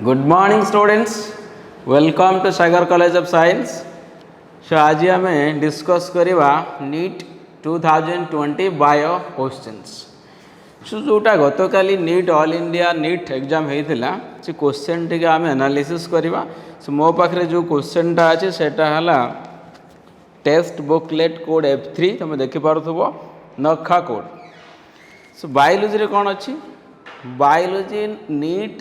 Good morning students. Welcome to Sagar College of Science. So आज आम discuss करवा NEET 2020 bio questions. So जोटा गत काली NEET all India NEET exam होता से क्वेश्चन टी आम एनालिसिस करवा. सो मो पाखे जो क्वेश्चन टा अच्छे सेटा है टेस्ट बुकलेट कोड F3 तुम देखिपु नखा कोड. सो बायोलॉजी रे कौन अच्छी biology NEET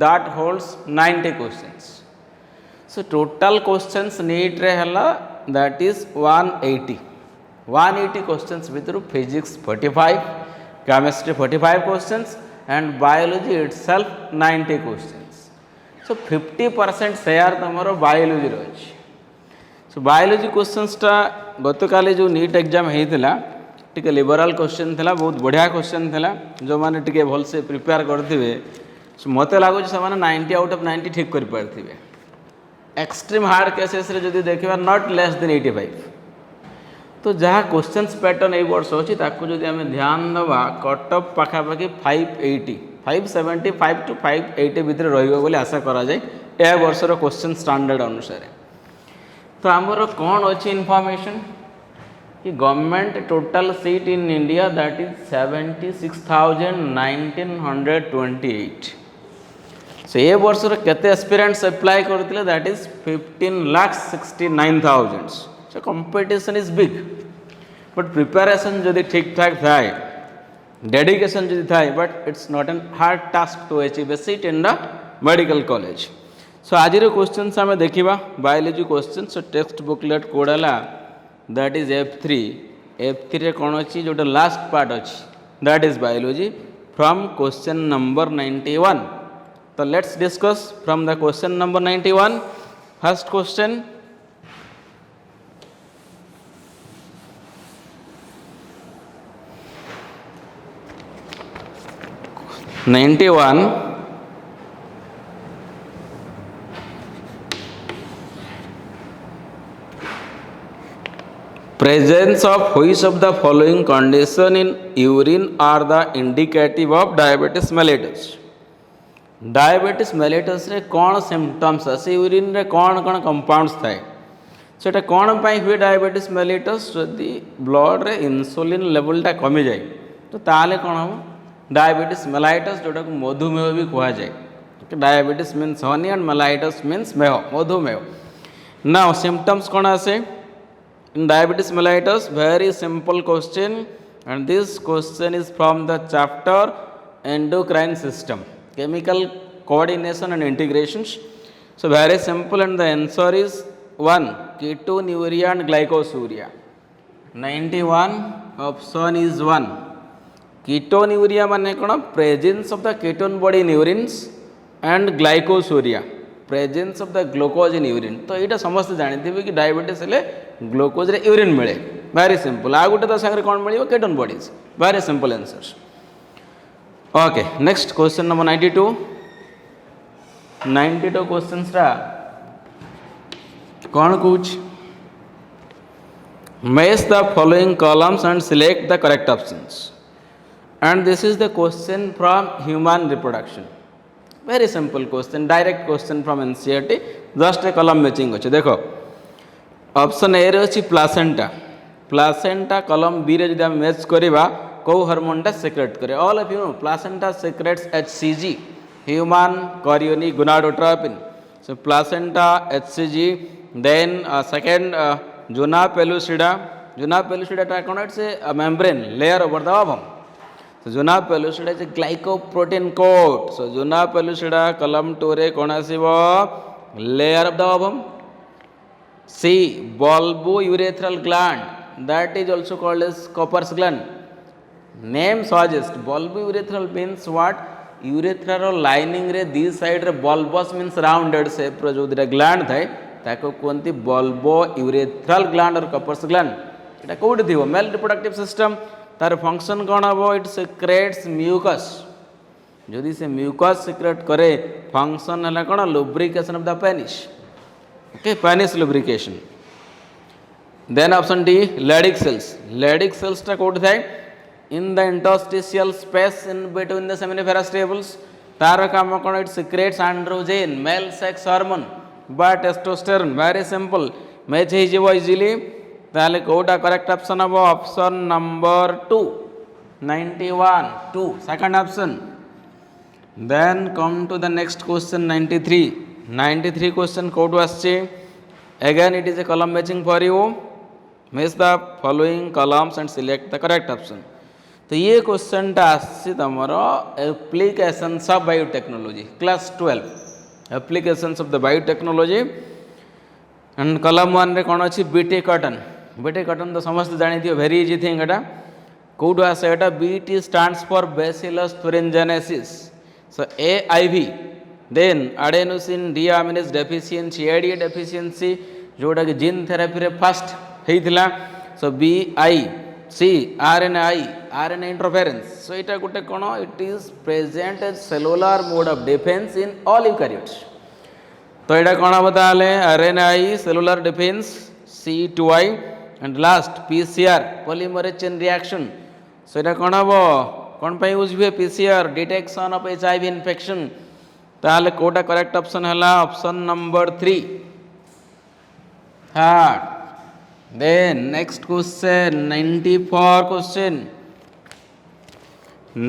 that holds 90 questions. So total questions NEET रे हला that is 180 questions with physics 45, chemistry 45 questions and biology itself 90 questions. So 50% share तमरो biology रो अछि. So biology questions टा गत काले जो NEET एग्जाम हेतिला टिके लिबरल क्वेश्चन थिला, बहुत बढ़िया क्वेश्चन थिला. जो माने टिके भल से प्रिपेयर करथिबे मत लगुच से 90 आउट ऑफ 90 ठीक कर पारे. एक्सट्रीम हार्ड केसेस रे जदि देखा नॉट लेस देन 85. तो जहाँ क्वेश्चंस पैटर्न ए वर्ष अच्छी जदि आम ध्यान दवा कट ऑफ पाखापाखि 580 575 टू 580 भितर रही आशा करा जाए यह वर्षर क्वेश्चन स्टैंडर्ड अनुसार. तो आमर कौन अच्छी इनफॉरमेशन कि government total seat in India that is 76,1928. So ये वर्ष केते एस्पिरेंट्स अप्लाई करते that is 15,69,000. So competition is big but preparation जदि ठीक ठाक थाए डेडिकेशन जदि थाए but it's not an hard task to achieve a seat in the medical college. So आज क्वेश्चन आम देखा biology question. So text booklet code है दैट इज F3 रे कौन अच्छी जोटा लास्ट पार्ट अच्छी that is biology from question number 91. तो let's discuss from the question number 91. First question presence of which of the following condition in urine are the indicative of diabetes mellitus. Diabetes mellitus रे कौन symptoms आसे urine रे कौन कौन compounds थाए सेटा कौन पाई हुए डायबिटीज मेलिटस जदि ब्लड रे इंसुलिन लेवलटा कमी जाए तो ताले कौन हम डायबिटीज मेलाइटस जोटा को मधुमेह भी कहा जाए. Diabetes means honey and mellitus means मेह मधुमेह. नाउ सिम्पटम्स कौन आसे in diabetes mellitus? Very simple question and this question is from the chapter endocrine system, chemical coordination and integrations. So very simple and the answer is 1 ketonuria and glycosuria. 91 option is 1 ketonuria माने कोन presence of the ketone body in urines and glycosuria presence of the glucose in urine. तो यहाँ समस्त जानते कि diabetes हेले glucose रे urine मिले. Very simple. आ गोटे तो सागर कौन मिले ketone bodies. Very simple answer. Okay next question number 92 question कौन कौच match the following columns and select the correct options and this is the question from human reproduction. Very simple question direct question from NCERT. Just a column matching अच्छे. देखो option A रे अच्छी placenta. Placenta कलम B रे जब match करवा कौ हार्मोनटा सेक्रेट करे. All of you know placenta secretes HCG human chorionic gonadotropin. So placenta HCG then second zona pellucida. Zona pellucida टा कौन it's a membrane layer over the ovum. So zona pellucida is glycoprotein coat. So zona pellucida column 2 रे कौन आसीबो layer of the ovum. C bulbourethral gland that is also called as Copper's gland. Name suggests bulbourethral means what? Urethra रो lining रे this side रे bulbous means rounded shape रो जो दिरा gland थाए ताको कोनती bulbourethral gland और Copper's gland. इटा कोड थीवो मेल रिप्रोडक्टिव सिस्टम. तार फंक्शन कौन हम इट सिक्रेट्स म्यूकस. जदि से म्यूकस सिक्रेट करे फंक्शन है कौन lubrication of the penis. Okay, penis lubrication. Then option D Leydig cells. Leydig cells टा कोड थाए in the interstitial space in between the seminiferous tubules. तार काम कौन it secretes androgen male sex hormone बा testosterone very simple match हो easily ताले कोटा correct option हम option number 2 91 2 second option then come to the next question 93 question कोड आछे again it is a column matching for you match the following columns and select the correct option तो ये question टा आछे तमरो applications of biotechnology class 12 applications of the biotechnology and column 1 रे कोन अछि BT cotton तो समस्त जानि दियो वेरी इजी थिंग एटा कोड आसे एटा BT stands for bacillus thuringiensis so AIV then adenosine deaminase deficiency ADA deficiency जोटा कि जीन थेरेपी रे फर्स्ट हेइथिला so BIC RNA interference so इटा गुटे कोन it is present as cellular mode of defence in all eukaryotes तो एटा कोन बताले RNAi cellular defence C2i and last PCR polymerase chain reaction so एटा कोन हबो कौन पे यूज हुए PCR detection of HIV infection ताले कोटा करेक्ट ऑप्शन हला ऑप्शन नंबर 3 हाँ then next question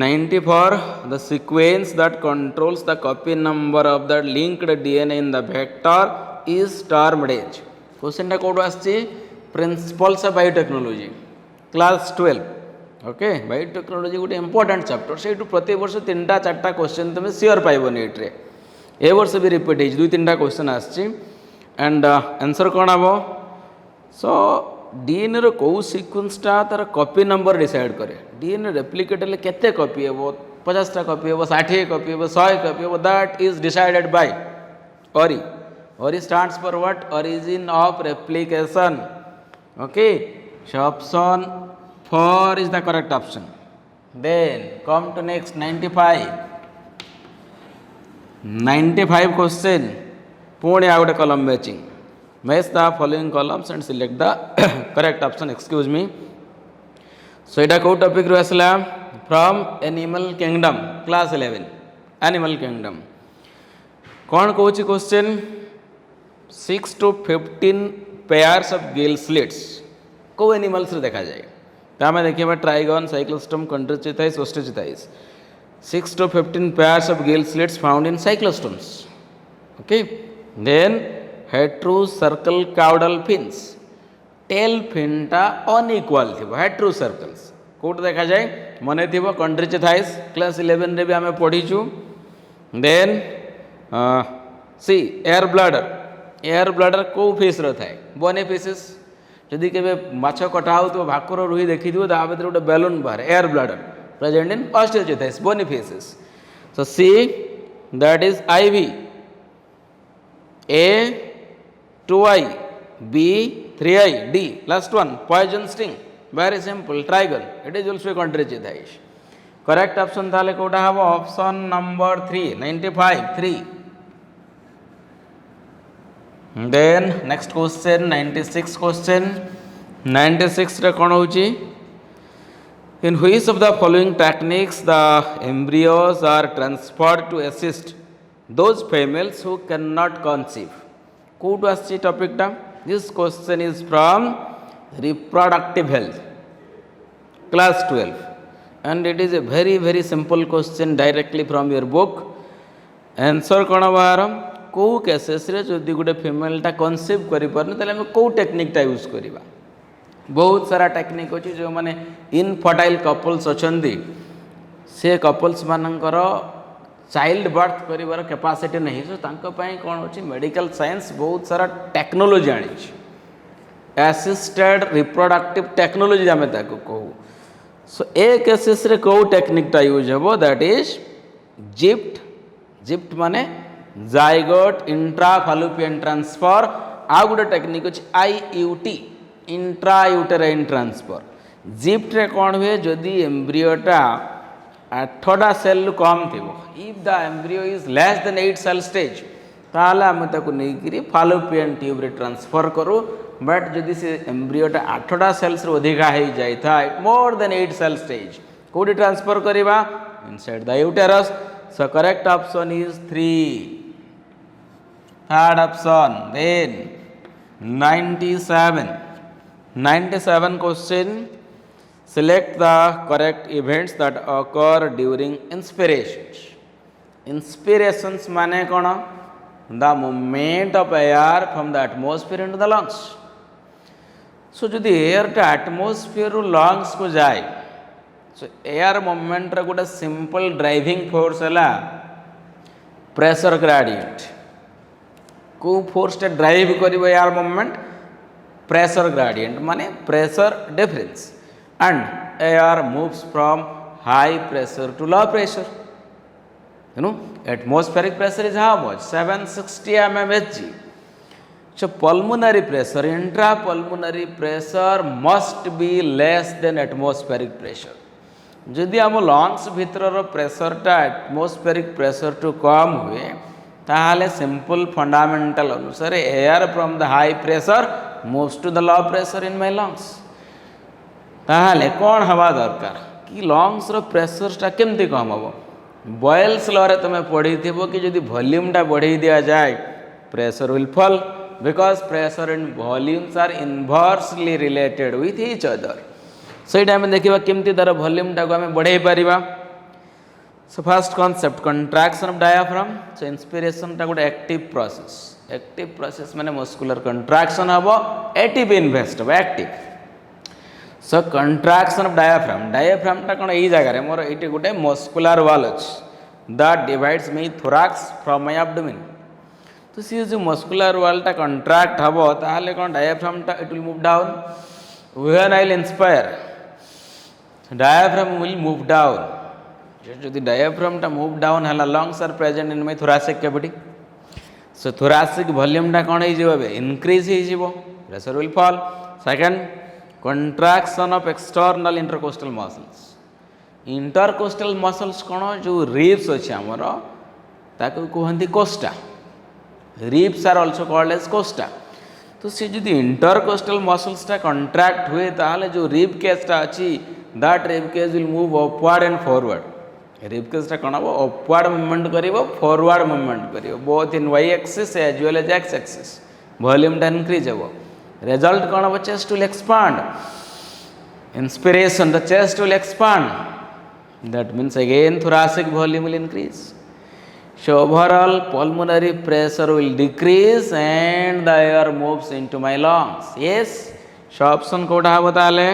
94 the sequence that controls the copy number of the linked DNA in the vector is termed as question टा code आछी principles of biotechnology class 12 okay biotechnology गोटे important chapter से प्रति वर्ष 3टा 4टा question तुम sure पाइब NEET रे ए वर्ष भी रिपीट हो 2-3टा क्वेश्चन आछी एंड आंसर कौन हम सो डीएनए रो कौ सीक्वेंसटा तार कॉपी नंबर डिसाइड करे डीएनए रेप्लिकेट ले केते कॉपी हेबो 50टा कॉपी हेबो 60 कॉपी हेबो 100 कॉपी हेबो that is decided by ORI stands for what origin of replication okay so option 4 is the correct option. Then come to next 95 question. Pune out column matching. Match the following columns and select the correct option. Excuse me. So এটা কোন topic ରୁ আসলা from animal kingdom class 11 animal kingdom. कौन Cauchy question 6 to 15 pairs of gill slits को animals रे देखा जाए तो आम देखिए ट्राइगन cyclostome कंट्रोचिथाइस ओस्ट्रोचिथाइस 6 to 15 pairs of gill slits found in cyclostomes okay then heterocercal caudal fins tail फिनटा अनइक्वाल थी हेट्रोसर्कल्स कोट देखा जाए मन थी कंट्रोचिथाइस क्लास 11 रे भी आम पढ़ीचु देन सी एयर ब्लाडर को फिश रो थाए बोनिफिशिस जदि के माछ कटा हो तो भाकुर रुही देखी थो ता भीतर गोटे बेलून बाहर air bladder present in Osteichthyes bony fishes so C that is IV A 2i b 3i d last one poison sting very simple trigon it is also contrichithais correct option thale कोटा हबो option number 3 95 3 then next question 96 रे कोन होची in which of the following techniques the embryos are transferred to assist those females who cannot conceive कोट आछि topic टा this question is from reproductive health class 12 and it is a very simple question directly from your book answer कोन बाहर को cases रे जदि गोटे female टा conceive करि परन तले हम को टेक्निक टा यूज करिबा बहुत सारा टेक्निक अछि जो माने इनफर्टाइल कपल्स अछंदी से कपल्स मानकर चाइल्ड बर्थ करिवार कैपेसिटी नहीं सो तांको पई कोन अछि मेडिकल साइंस बहुत सारा टेक्नोलॉजी आनी असिस्टेड रिप्रोडक्टिव टेक्नोलॉजी हमें ताको कहू सो ए केसेस रे को टेक्निक टा यूज हबो दैट इज जिप्ट माने जाइगोट इंट्राफालोपियन ट्रांसफर आ गुटे टेक्निक अछि आईयूटी इंट्रायूटेराइन ट्रांसफर जिप्ट रे कोन हुए जदि एम्ब्रियोटा 8टा सेल कम थिबो if the embryo is less than 8 cell stage ताला हम ताको नै करी फालोपियन ट्यूब रे ट्रांसफर करू बट जदि से एम्ब्रियोटा 8टा सेल्स रे अधिका हे जाय था मोर देन 8 सेल स्टेज कोडी ट्रांसफर करिबा inside the uterus So correct option is 3. Third option. Then 97. 97 question. Select the correct events that occur during inspirations. Inspirations माने कौन? The movement of air from the atmosphere into the lungs. So जो air टा atmosphere रु lungs को जाए, so air movement रे गोटे simple driving force है प्रेशर ग्रेडिएंट. को फोर्स टे ड्राइव करिवो एयर मूवमेंट? प्रेशर ग्रेडिएंट माने pressure difference. And air moves from high pressure to low pressure. You know, atmospheric pressure is how much? 760 mmHg. So pulmonary pressure, intrapulmonary pressure must be less than atmospheric pressure. यदि आम lungs भितर pressure टा atmospheric pressure to कम हुए ताहले simple fundamental अनुसार air from the high pressure moves to the low pressure in my lungs. ताहले कौन हवा दरकार कि लंग्स रो प्रेशर टा केमती कम हम? बॉयल्स लॉ रे तुम पढ़ी थी कि यदि वॉल्यूम टा बढ़ाई दिया जाए pressure will fall because pressure and volumes are inversely related with each other. So ये आम देखा केमती तार वॉल्यूम टा को आम बढ़ाई Paribas. So first concept कंट्राक्शन of diaphragm. So inspiration टा गोटे एक्टिव प्रोसेस. एक्टिव प्रोसेस माने मस्कुलर कंट्राक्शन हबो, एटीपी इन्वेस्ट हबो active. So कंट्राक्शन of diaphragm. Diaphragm टा कोन एई जगह रे मोर एटी गोटे मस्कुलर वॉल अछि that divides me थोराक्स from my abdomen. तो सी जो मस्कुलर वॉल टा कंट्रैक्ट हबो ताहले कोन डायाफ्राम टा it will move down. When I will inspire diaphragm will move down. जदि डायाफ्राम टा मूव डाउन हला lungs are present in my thoracic cavity. So thoracic volume टा कोन हे जिवो बे इंक्रीज हे जिवो, pressure will fall. Second contraction of external intercostal muscles. Intercostal muscles कोन जो रिब्स अछि हमर ताको कहंती costa. Ribs are also called as costa. तो सी जदि इंटरकोस्टल मसल्स टा कंट्रैक्ट हुए ताहले जो रिब केज टा अछि that rib cage will move upward and forward. Rib cage टा कोन हो अपवर्ड मूवमेंट करिवो, फॉरवर्ड मूवमेंट करिवो, both in Y axis as well as X axis. Volume टा इंक्रीज हो. रिजल्ट कोन हो? Chest will expand. Inspiration the chest will expand. That means again thoracic volume will increase. So overall pulmonary pressure will decrease and the air moves into my lungs. Yes. So option कोटा है बताले.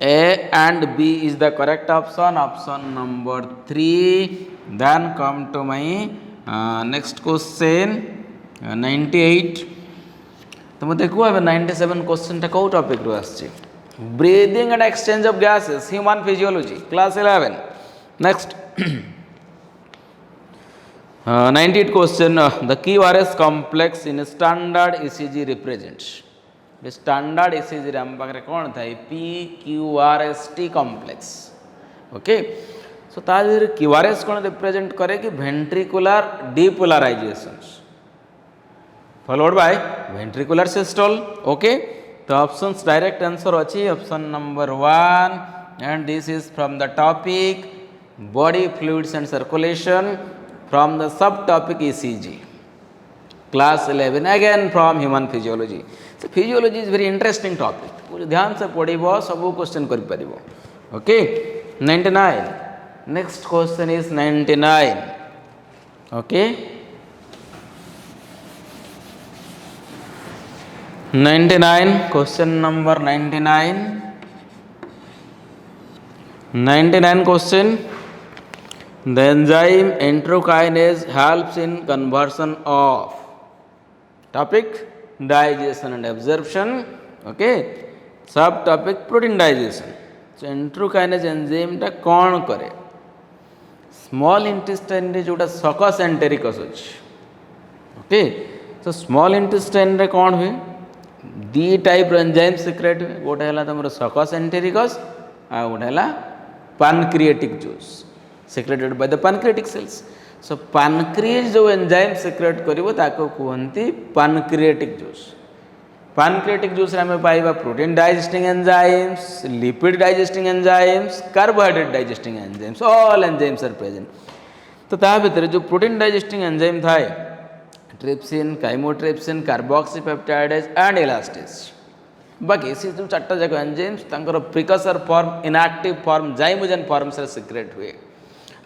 A and B is the correct option. Option number 3. Then come to my next question. 98. तो मैं देखो अब 97 question टा को topic रो आछे. Breathing and exchange of gases, human physiology, class 11. Next 98 question. The QRS complex in standard ECG represents. Standard ECG रे हम पाखरे कोन थाई PQRST कॉम्प्लेक्स. ओके. सो तादिर QRS कोन रिप्रेजेंट करे कि ventricular डीपोलराइजेशंस followed by ventricular systole. Okay. The options direct answer अछि option number 1 and this is from the topic body fluids and circulation from the subtopic ECG. Class 11 again from human physiology. So physiology is very interesting topic. पूरे ध्यान से पढ़िबो सब question कर परिबो. Okay. 99. Next question is 99. Okay. 99 question number 99. 99 question. The enzyme enterokinase helps in conversion of topic digestion and absorption. Okay. Subtopic protein digestion. So enterokinase enzyme टा कौन करे? Small intestine रे जोटा सकस एंटेरिकस अछि. ओके. तो small intestine रे कौन हुए? दी टाइप एंजाइम सिक्रेट हुए. गोटे है तुम सकस एंटेरिकस आ गोटे है pancreatic juice secreted by the pancreatic cells. So pancreas जो एंजाइम सिक्रेट करिवो ताको कहंती पैनक्रिएटिक जूस. पैनक्रियाटिक जूस रे हमें पाइबा protein digesting enzymes, lipid digesting enzymes, carbohydrate digesting enzymes, all enzymes are present. तो ता भीतर जो प्रोटीन डाइजेस्टिंग एंजाइम थाए trypsin, chymotrypsin, carboxypeptidase and elastase, बाकी सी जो चार्टा जाक एंजाइम्स तांकर precursor form inactive form zymogen form से सीक्रेट हुए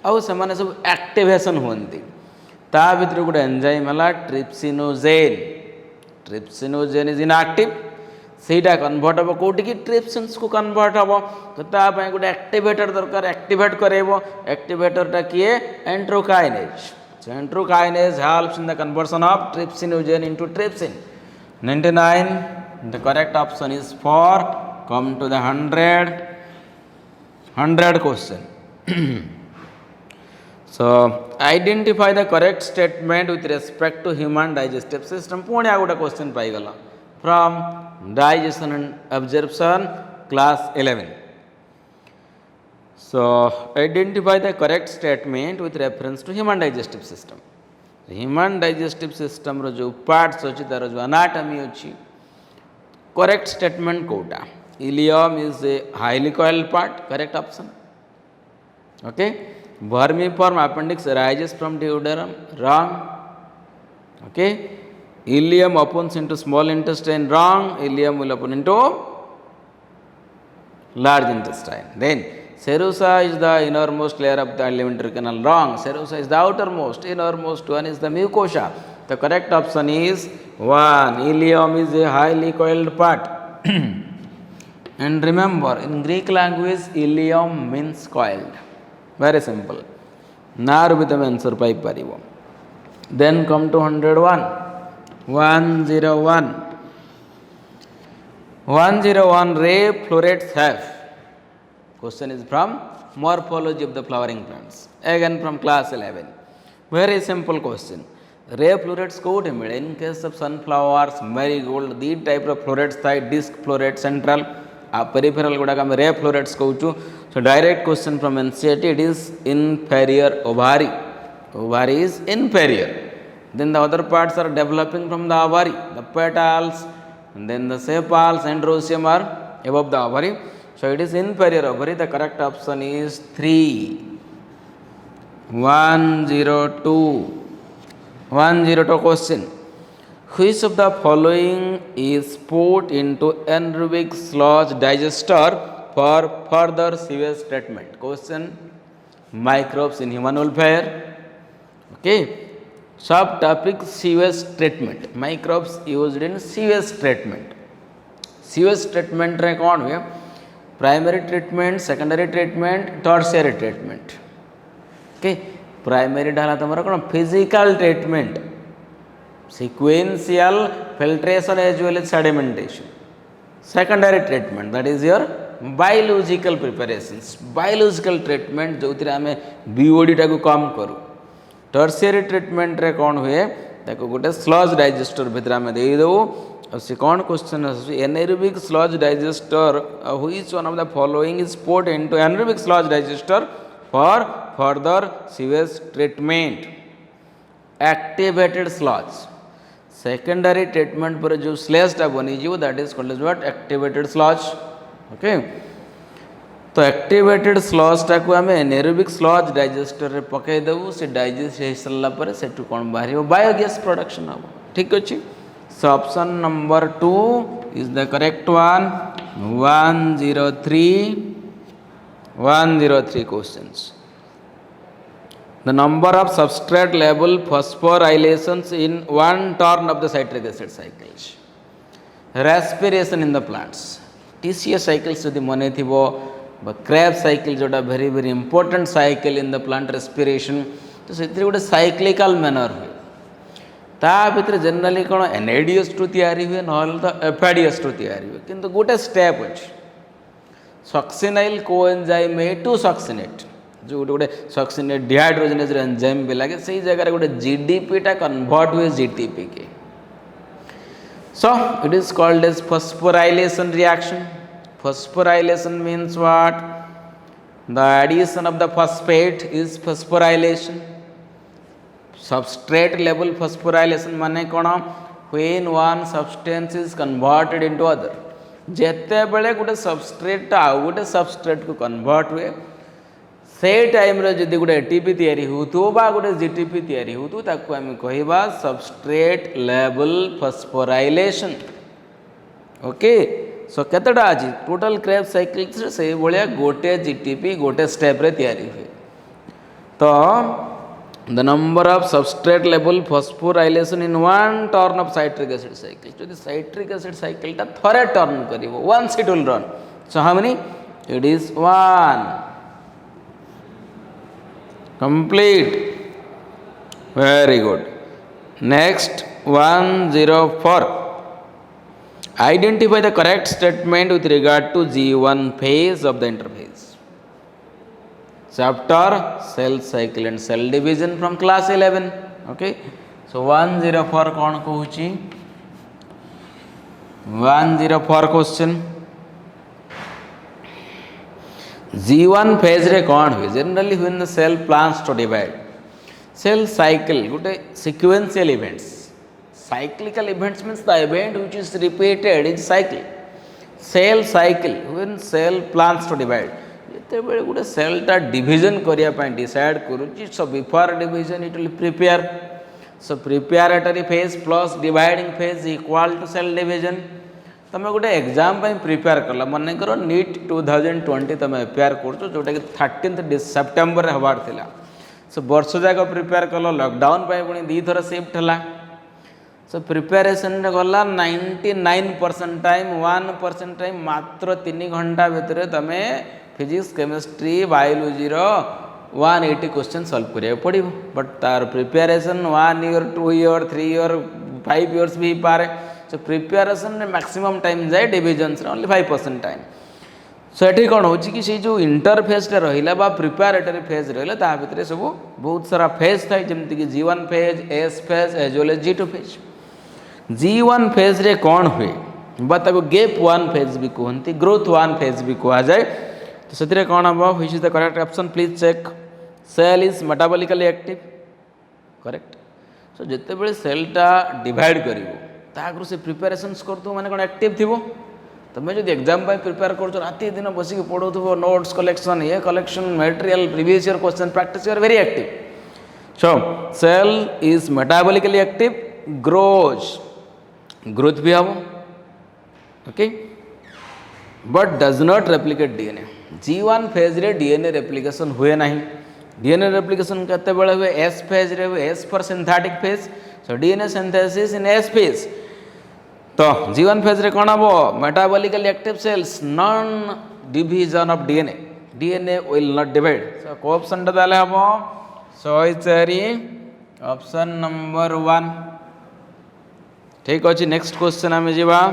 आउ से सब एक्टिवेशन होती ता भीतर गोटे एंजाइम है ट्रिप्सिनोजेन। ट्रिप्सिनोजेन इज इनएक्टिव सेटा कन्वर्ट हम कौटी की ट्रिप्सिन्स को कन्वर्ट हम तो तापाई गोटे एक्टिवेटर दरकार एक्टिवेट करेबो एक्टिवेटरटा किए एंट्रोकाइनेज। So enterokinase helps in the conversion of trypsinogen into trypsin. 99. The correct option is 4. Come to the 100 question. So identify the correct statement with respect to human digestive system. Pune आगोटा question पाइगला from digestion and absorption class 11. So identify the correct statement with reference to human digestive system. Human digestive system रो जो parts अच्छी तार जो anatomy अच्छी correct statement Kota ileum is a highly coiled part, correct option. Okay, vermiform appendix arises from duodenum, wrong. Okay, ileum opens into small intestine, wrong. Ileum will open into large intestine. Then serosa is the innermost layer of the alimentary canal, wrong. Serosa is the outermost, innermost one is the mucosa. The correct option is 1. Ileum is a highly coiled part. And remember, in Greek language, ileum means coiled. Very simple. Now with the answer pai paribo. Then come to 101. 101. 101 ray florets have. Question is from morphology of the flowering plants. Again from class 11. Very simple question. Ray florets कोटे मिले in case of sunflowers, marigold, these type of florets थाई disc floret central, peripheral गुड़ा का मैं ray florets कहूँ. So direct question from NCERT, it is inferior ovary. Ovary is inferior. Then the other parts are developing from the ovary. The petals, and then the sepals and roscium are above the ovary. So it is inferior ovary. The correct option is 3. 102. 102 question. Which of the following is put into anaerobic sludge digester for further sewage treatment? Question. Microbes in human welfare. Okay. Subtopic sewage treatment. Microbes used in sewage treatment. Sewage treatment रे कौन हुए? Primary treatment, secondary treatment, tertiary treatment. Okay. Primary डाला तुम्हारा कौन? Physical treatment. Sequential filtration as well as sedimentation. Secondary treatment, that is your biological preparations. Biological treatment जो तेरा हमें BOD टाको काम करूँ. टर्सियरी ट्रीटमेंट रे कौन हुए ताको गोटे स्लज डाइजेस्टर भितर आम दे दो से कौन question anaerobic sludge digester which one of the following is put into anaerobic sludge digester for further sewage treatment? Activated sludge secondary treatment पर जो स्लेजटा बनी जीव that is called as what? Activated sludge. Okay, तो activated स्लजटा को आम एनाएरोबिक sludge digester रे पकई देबू से डाइजेस्ट हो सारा पर सेठू कौन बाहर बायोगैस प्रोडक्शन हम. ठीक अच्छे. So option number 2 is the correct one. 103 questions. The number of substrate level phosphorylations in one turn of the citric acid cycles. Respiration in the plants TCA cycles यदि मन थी क्रेब साइकिल जोटा very very important cycle in the plant respiration. तो से गोटे cyclical manner हुए ता भीतर जनरली कौन NADH2 तैयारी हुए ना तो FADH2 तैयारी हुए किंतु गोटे स्टेप अच्छे सक्सिनाइल कोएंजाइम टू सक्सिनेट जो गोटे सक्सिनेट डिहाइड्रोजनेज एंजाइम भी लगे से जगह गोटे GDP टा कन्वर्ट हुए GTP के. So it is called as phosphorylation reaction. Phosphorylation means what? The addition of the phosphate is phosphorylation. Substrate level phosphorylation माने कौन? when one substance is converted into other जेते बेले गोटे सबस्ट्रेट आउ गोटे सबस्ट्रेट को कन्वर्ट हुए से टाइम रे जदि गोटे एटीपी तैयारी होतु बा गोटे जीटीपी तैयारी होतु ताको हम कहिबा substrate level phosphorylation okay so केतटा अछि टोटल क्रेब्स साइकिल से भलिया गोटे जीटीपी गोटे स्टेप रे तैयारी हुए तो the number of substrate level phosphorylation in one turn of citric acid cycle so the citric acid cycle ta thore turn karibo once it will run so how many it is 1 complete very good next 104 identify the correct statement with regard to G1 phase of the interphase chapter cell cycle and cell division from class 11 okay so 104 कौन कहूची 104 question G1 phase रे कौन हुए generally when the cell plans to divide cell cycle गोटे sequential events cyclical events means the event which is repeated in cycle cell cycle when cell plans to divide जिते बेले गोटे सेलटा division करिया decide करूची so before division it will prepare so preparatory phase plus dividing phase equal to cell division तुम गोटे exam prepare कल मन कर नीट 2020 तुम एपेयर कर जोटा कि 13 सेप्टेम्बर हबार थिला सो वर्ष जाक प्रिपेयर कल लॉकडाउन पुणी 2 थर शिफ्ट है सो प्रिपेरेसन गला 99% टाइम 1% टाइम मात्र 3 घंटा भितर तुम physics chemistry biology 180 question solve करिया पड़ो बट तार preparation 1 year 2 year 3 year 5 years भी पारे सो प्रिपेरेसन मैक्सिमम टाइम जाए डिविजन ओनली 5% टाइम सो ये कौन हो कि जो इंटरफेज रहा बा प्रिपेरेटरी फेज रहा भितर सब बहुत सारा फेज थाए जमती कि G1 phase S phase as well as G2 phase G1 phase रे कौन हुए बा गैप 1 फेज भी कहते ग्रोथ 1 फेज भी कह जाए तो से कौन हम which is the correct option please check cell is metabolically active correct so जिते बड़े सेलटा डिवाइड कर से प्रिपेरेशंस कर माने कौन एक्टिव थी तुम्हें जो एग्जाम प्रिपेयर कर राति दिन बसिक पढ़ो नोट्स कलेक्शन ये collection material previous year question practice you are very active so cell is metabolically active growth भी हम okay but does not replicate DNA G1 phase रे डीएनए रेप्लिकेशन हुए नहीं डीएनए रेप्लिकेशन केते बेले हुए एस फेज रे हुए S for synthetic phase so DNA synthesis in S phase तो G1 फेज रे कोन हबो metabolically active cells non division of DNA will not divide so को ऑप्शन डाले हबो 104 ऑप्शन नंबर 1 ठीक अछि नेक्स्ट क्वेश्चन हमें जीवा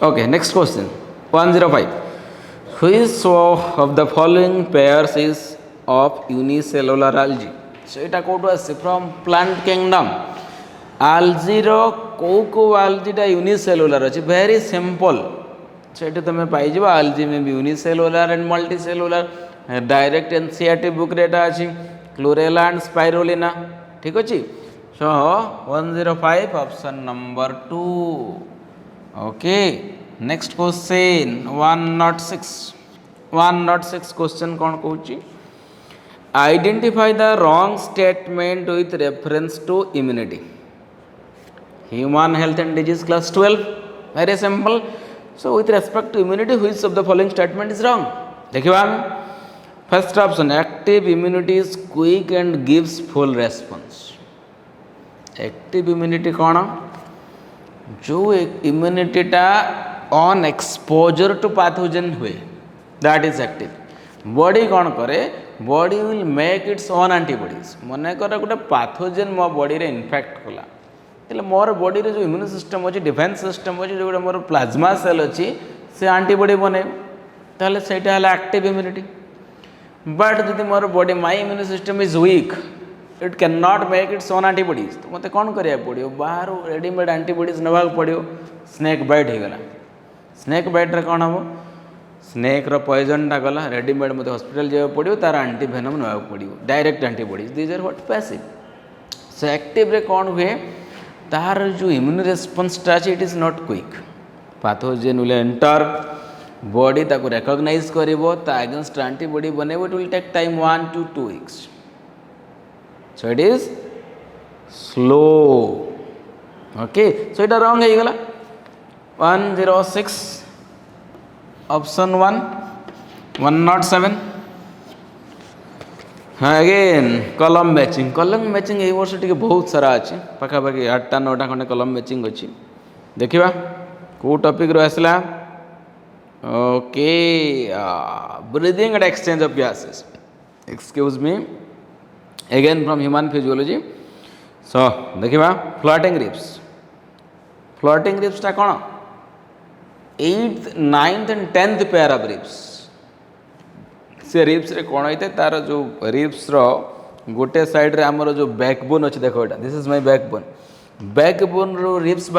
okay next question 105 which of the following pairs is of unicellular algae so এটা কোটো আছে from plant kingdom algae रो को algae टा unicellular अछि very simple सेठी तमे पाई जिबा algae में भी unicellular and multicellular direct NCERT book रेटा अछि chlorella and spirulina ठीक अछि so 105 option number 2 okay next question 106 question कौन कहूँ identify the wrong statement with reference to immunity human health and disease class 12 very simple so with respect to immunity which of the following statement is wrong देखिए first option active immunity is quick and gives full response active immunity कौन जो इम्यूनिटीटा on exposure to pathogen हुए that is active body कौन करे body will make its own antibodies मन कर गोटे pathogen मो बॉडी रे इन्फेक्ट कला तेल मोर बॉडी रे जो इम्यून सिस्टम अच्छी डिफेन्स सिस्टम अच्छी जो मोर प्लाज्मा सेल अच्छी से एंटीबॉडी बने ताहले सेटा है एक्टिव इम्यूनिटी बट जदि मोर बॉडी माई immune system is weak it can not make its own antibodies तो मत कौन करिया पड़ो बाहर रेडीमेड एंटीबॉडीज नवा पड़ो स्नेक बाइट हो गला स्नेक बाइट रे कौन हम स्नेक रो पॉइजन टा गला रेडीमेड मत हॉस्पिटल जावा पड़ो तार एंटीवेनम नवा पड़ो direct antibodies these are what passive so active रे कौन हुए तार जो इम्यून रेस्पॉन्सटा अच्छे it is not quick pathogen will enter body ताको रिकॉग्नाइज करिवो ता अगेंस्ट एंटीबॉडी बनेबो it will take time 1 to 2 weeks so it is slow okay so it wrong है गला 106 ऑप्शन 1 107 हाँ अगेन कलम मैचिंग ये वर्ष टी बहुत सारा अच्छे पाखापाखि 8टा 9टा खंडे कलम मैचिंग अच्छी देखा कौ टॉपिक रो आसला okay breathing and exchange of gases excuse me again from human physiology so देखा फ्लोटिंग रिप्स टा कौन 8th 9th and 10th pair of ribs से रिप्स रे कौन होते तार जो रिप्स रो गोटे साइड रे हमर जो बैकबोन अच्छे देखो एटा दिस इज माय बैकबोन रो रिप्स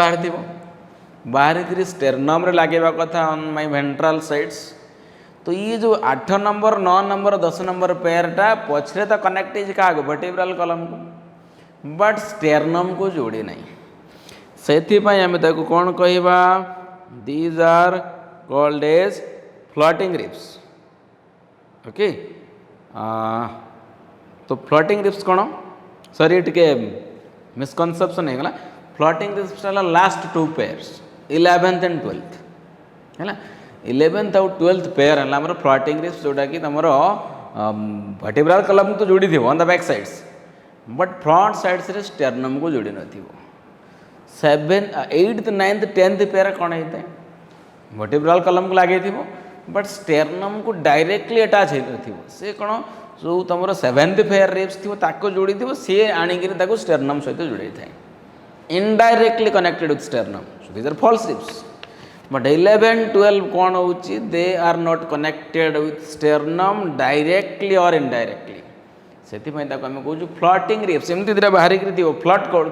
बाहर स्टेरनम रे लागेबा कथा ऑन माय वेंट्रल साइड्स तो ये जो 8 नंबर 9 नंबर 10 नंबर पेयरटा पछरे तो कनेक्ट क्या वर्टिब्रल कलम को बट स्टेरनम को जोड़ी नहीं से आम ताको कौन कहवा these are called as floating ribs okay तो फ्लोटिंग रिप्स कौन सॉरी टे मिसकनसेप्शन होगा floating ribs last 2 pairs 11th and 12th है 11th और 12th पेयर है फ्लोटिंग रिप्स जोटा कि तुम वर्टिब्रल कलम तो जोड़ी थी on the back sides but front sides रे स्टेरनम को जोड़ी न 8th 9th 10th पेयर कौन होता है वर्टिब्रल कलम को लगे थी बट स्टेरनम को डायरेक्टली अटैच हो से कौन जो तुम 7th पेयर रिप्स थी ताको जोड़ी थी सी आणिक स्टेरनम सहित जोड़ी था indirectly connected with sternum so these are false ribs but 11 12 कौन हो they are not connected with sternum directly और इनडायरेक्टली से आम कहूँ फ्लोटिंग रिप्स एमती दुटा बाहर फ्लोट कर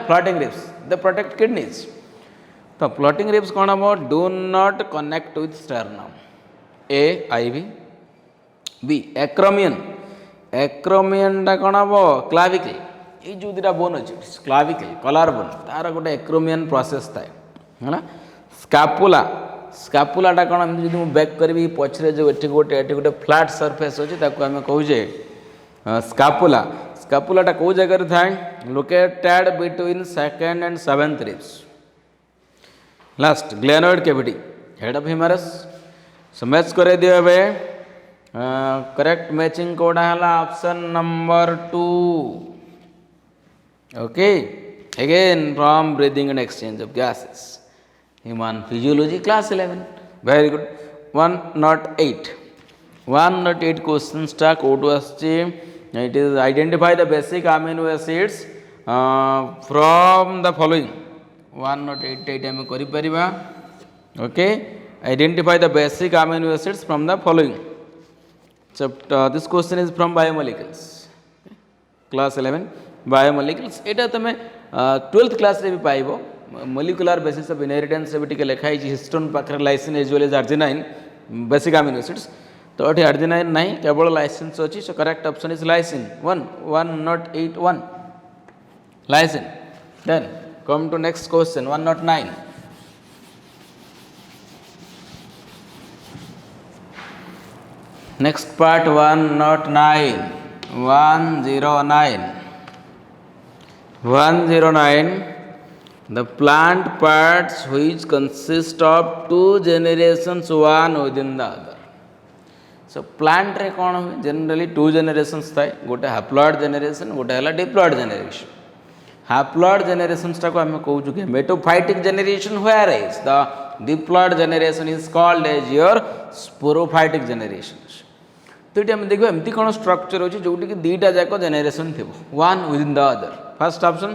floating ribs the protect kidneys तो फ्लोटिंग रिप्स कौन हम do not connect with sternum A IV B acromion कौन हम क्लाविकल ये जो दुटा बोन अच्छे क्लाविकल कलर बोन तार गोटे एक्रोमियन प्रोसेस थाए है स्कापुलाटा कौन जो बैक करी पछरे जो ये गोटे फ्लैट सरफेस अच्छे आम कहे स्कापुलाटा कौ जगह थाए located between 2nd and 7th ribs last glenoid cavity head of humerus so match कर दियो करेक्ट मैचिंग कोडा है option number 2 okay again from breathing and exchange of gases human physiology class 11 very good 108 question टा कोड आसचे it is identify the basic amino acids from the following 108 आम कर okay identify the basic amino acids from the following this question is from biomolecules class 11 biomolecules एटा तुम 12th class रे भी पाइबो मोलिकुलर बेसिस ऑफ इनहेरिटेंस रे भी टिके लिखाई हिस्टोन पाखरे lysine as well as arginine basic amino acids तो ये आर्जिनाइन नहीं केवल लाइसिन अच्छी so correct option is lysine 181 lysine then come to next question 109 next part 109 the plant parts which consist of 2 generations one within the other so plant रे कौन हुए generally 2 generations थाए गोटे haploid generation गोटे है diploid generation haploid generations को आम कहूँ कि metaphytic generation whereas the diploid generation is called as your sporophytic generation तो ये आम देखो एमती कौन स्ट्रक्चर अच्छे जोटी कि दुईटा जाक जेनेरेशन थी one within the other first option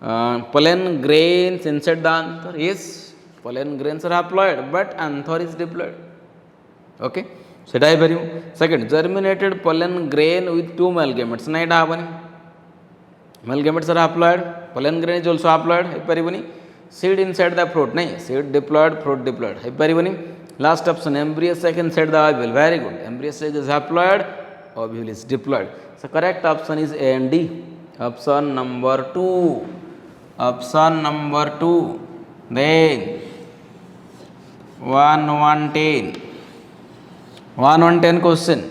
pollen grains inside the anther yes pollen grains are haploid but anther is diploid okay सेटा है परिम second germinated pollen grain with 2 male gametes ना एटा हबनी male gametes are haploid pollen grain is also haploid है परिबनी seed inside the fruit नहीं seed diploid fruit diploid है परिबनी last option embryo sac inside the ovule very good embryo sac is haploid ovule is diploid so correct option is A and D option number 2 Option number 2. Then 110. 110 question.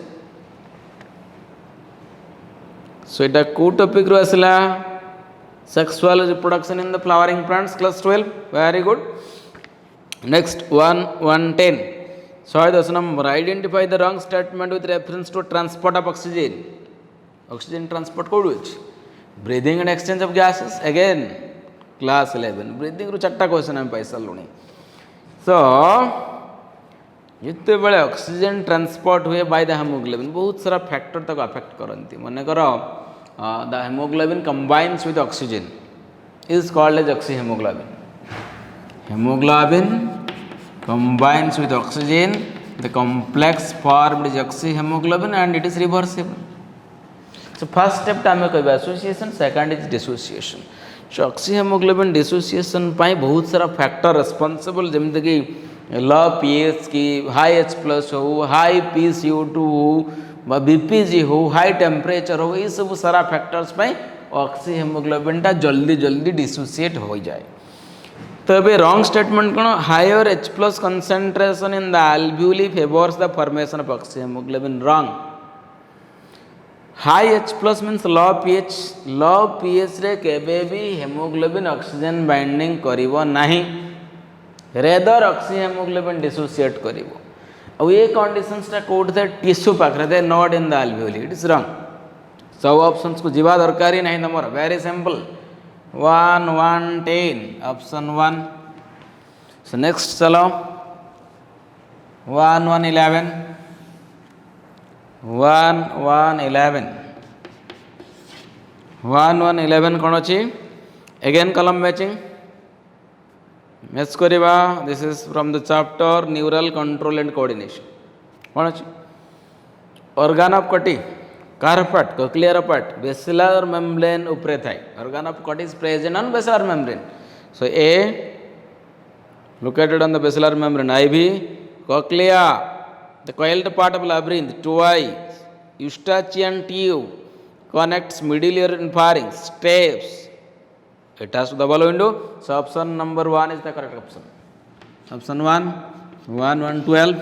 So it a co topic ru asila sexual reproduction in the flowering plants, class 12. Very good. Next 110. So this number, identify the wrong statement with reference to transport of oxygen. Oxygen transport code which? Breathing and exchange of gases. Again class 11. Breathing ru chatta question am paisa luni. So जिते बड़े oxygen transport हुए by the haemoglobin बहुत सारा factor तक affect करती मन कर the haemoglobin combines with oxygen is called as oxyhaemoglobin. Haemoglobin combines with oxygen, the complex formed is oxy hemoglobin and it is reversible. So first step time कहबा association, second is dissociation. So oxyhaemoglobin dissociation पाई बहुत सारा factor responsible जमते कि low pH की high H plus हो, high PCO2 हो, BPG हो, हाई टेम्परेचर हो, ये सब सारा फैक्टर्स पाई ऑक्सी हेमोग्लोबिन टा जल्दी जल्दी डिसोसिएट हो जाए. तबे रॉन्ग स्टेटमेंट कौन? Higher H plus concentration in the alveoli favours the formation of oxyhaemoglobin. Wrong. High H plus means low pH. Low pH रे केबे भी हेमोग्लोबिन ऑक्सीजन बाइंडिंग करिवो नाही, रेदर ऑक्सी हेमोग्लोबिन डिसोसिएट करिवो. और ये conditions टा कोड थे टिश्यू पाखरे they not in the alveoli. It is wrong. सब ऑप्शंस को जीवा दरकार ही नहीं तमर. Very simple. 110 option 1. So next चलो 1111. 1111 कौन अच्छी? अगेन कलम मैचिंग मैच करिबा. This is from the chapter neural control and coordination. कौन अच्छी? ऑर्गन ऑफ कटी car part, cochlear part, basilar membrane उपरे थाए. Organ of cut is present on basilar membrane. So A located on the basilar membrane. IV cochlea, the coiled part of labyrinth. 2I eustachian tube connects middle ear and pharynx. Steps. It has the double window. So option number 1 is the correct option. Option 1. 1112.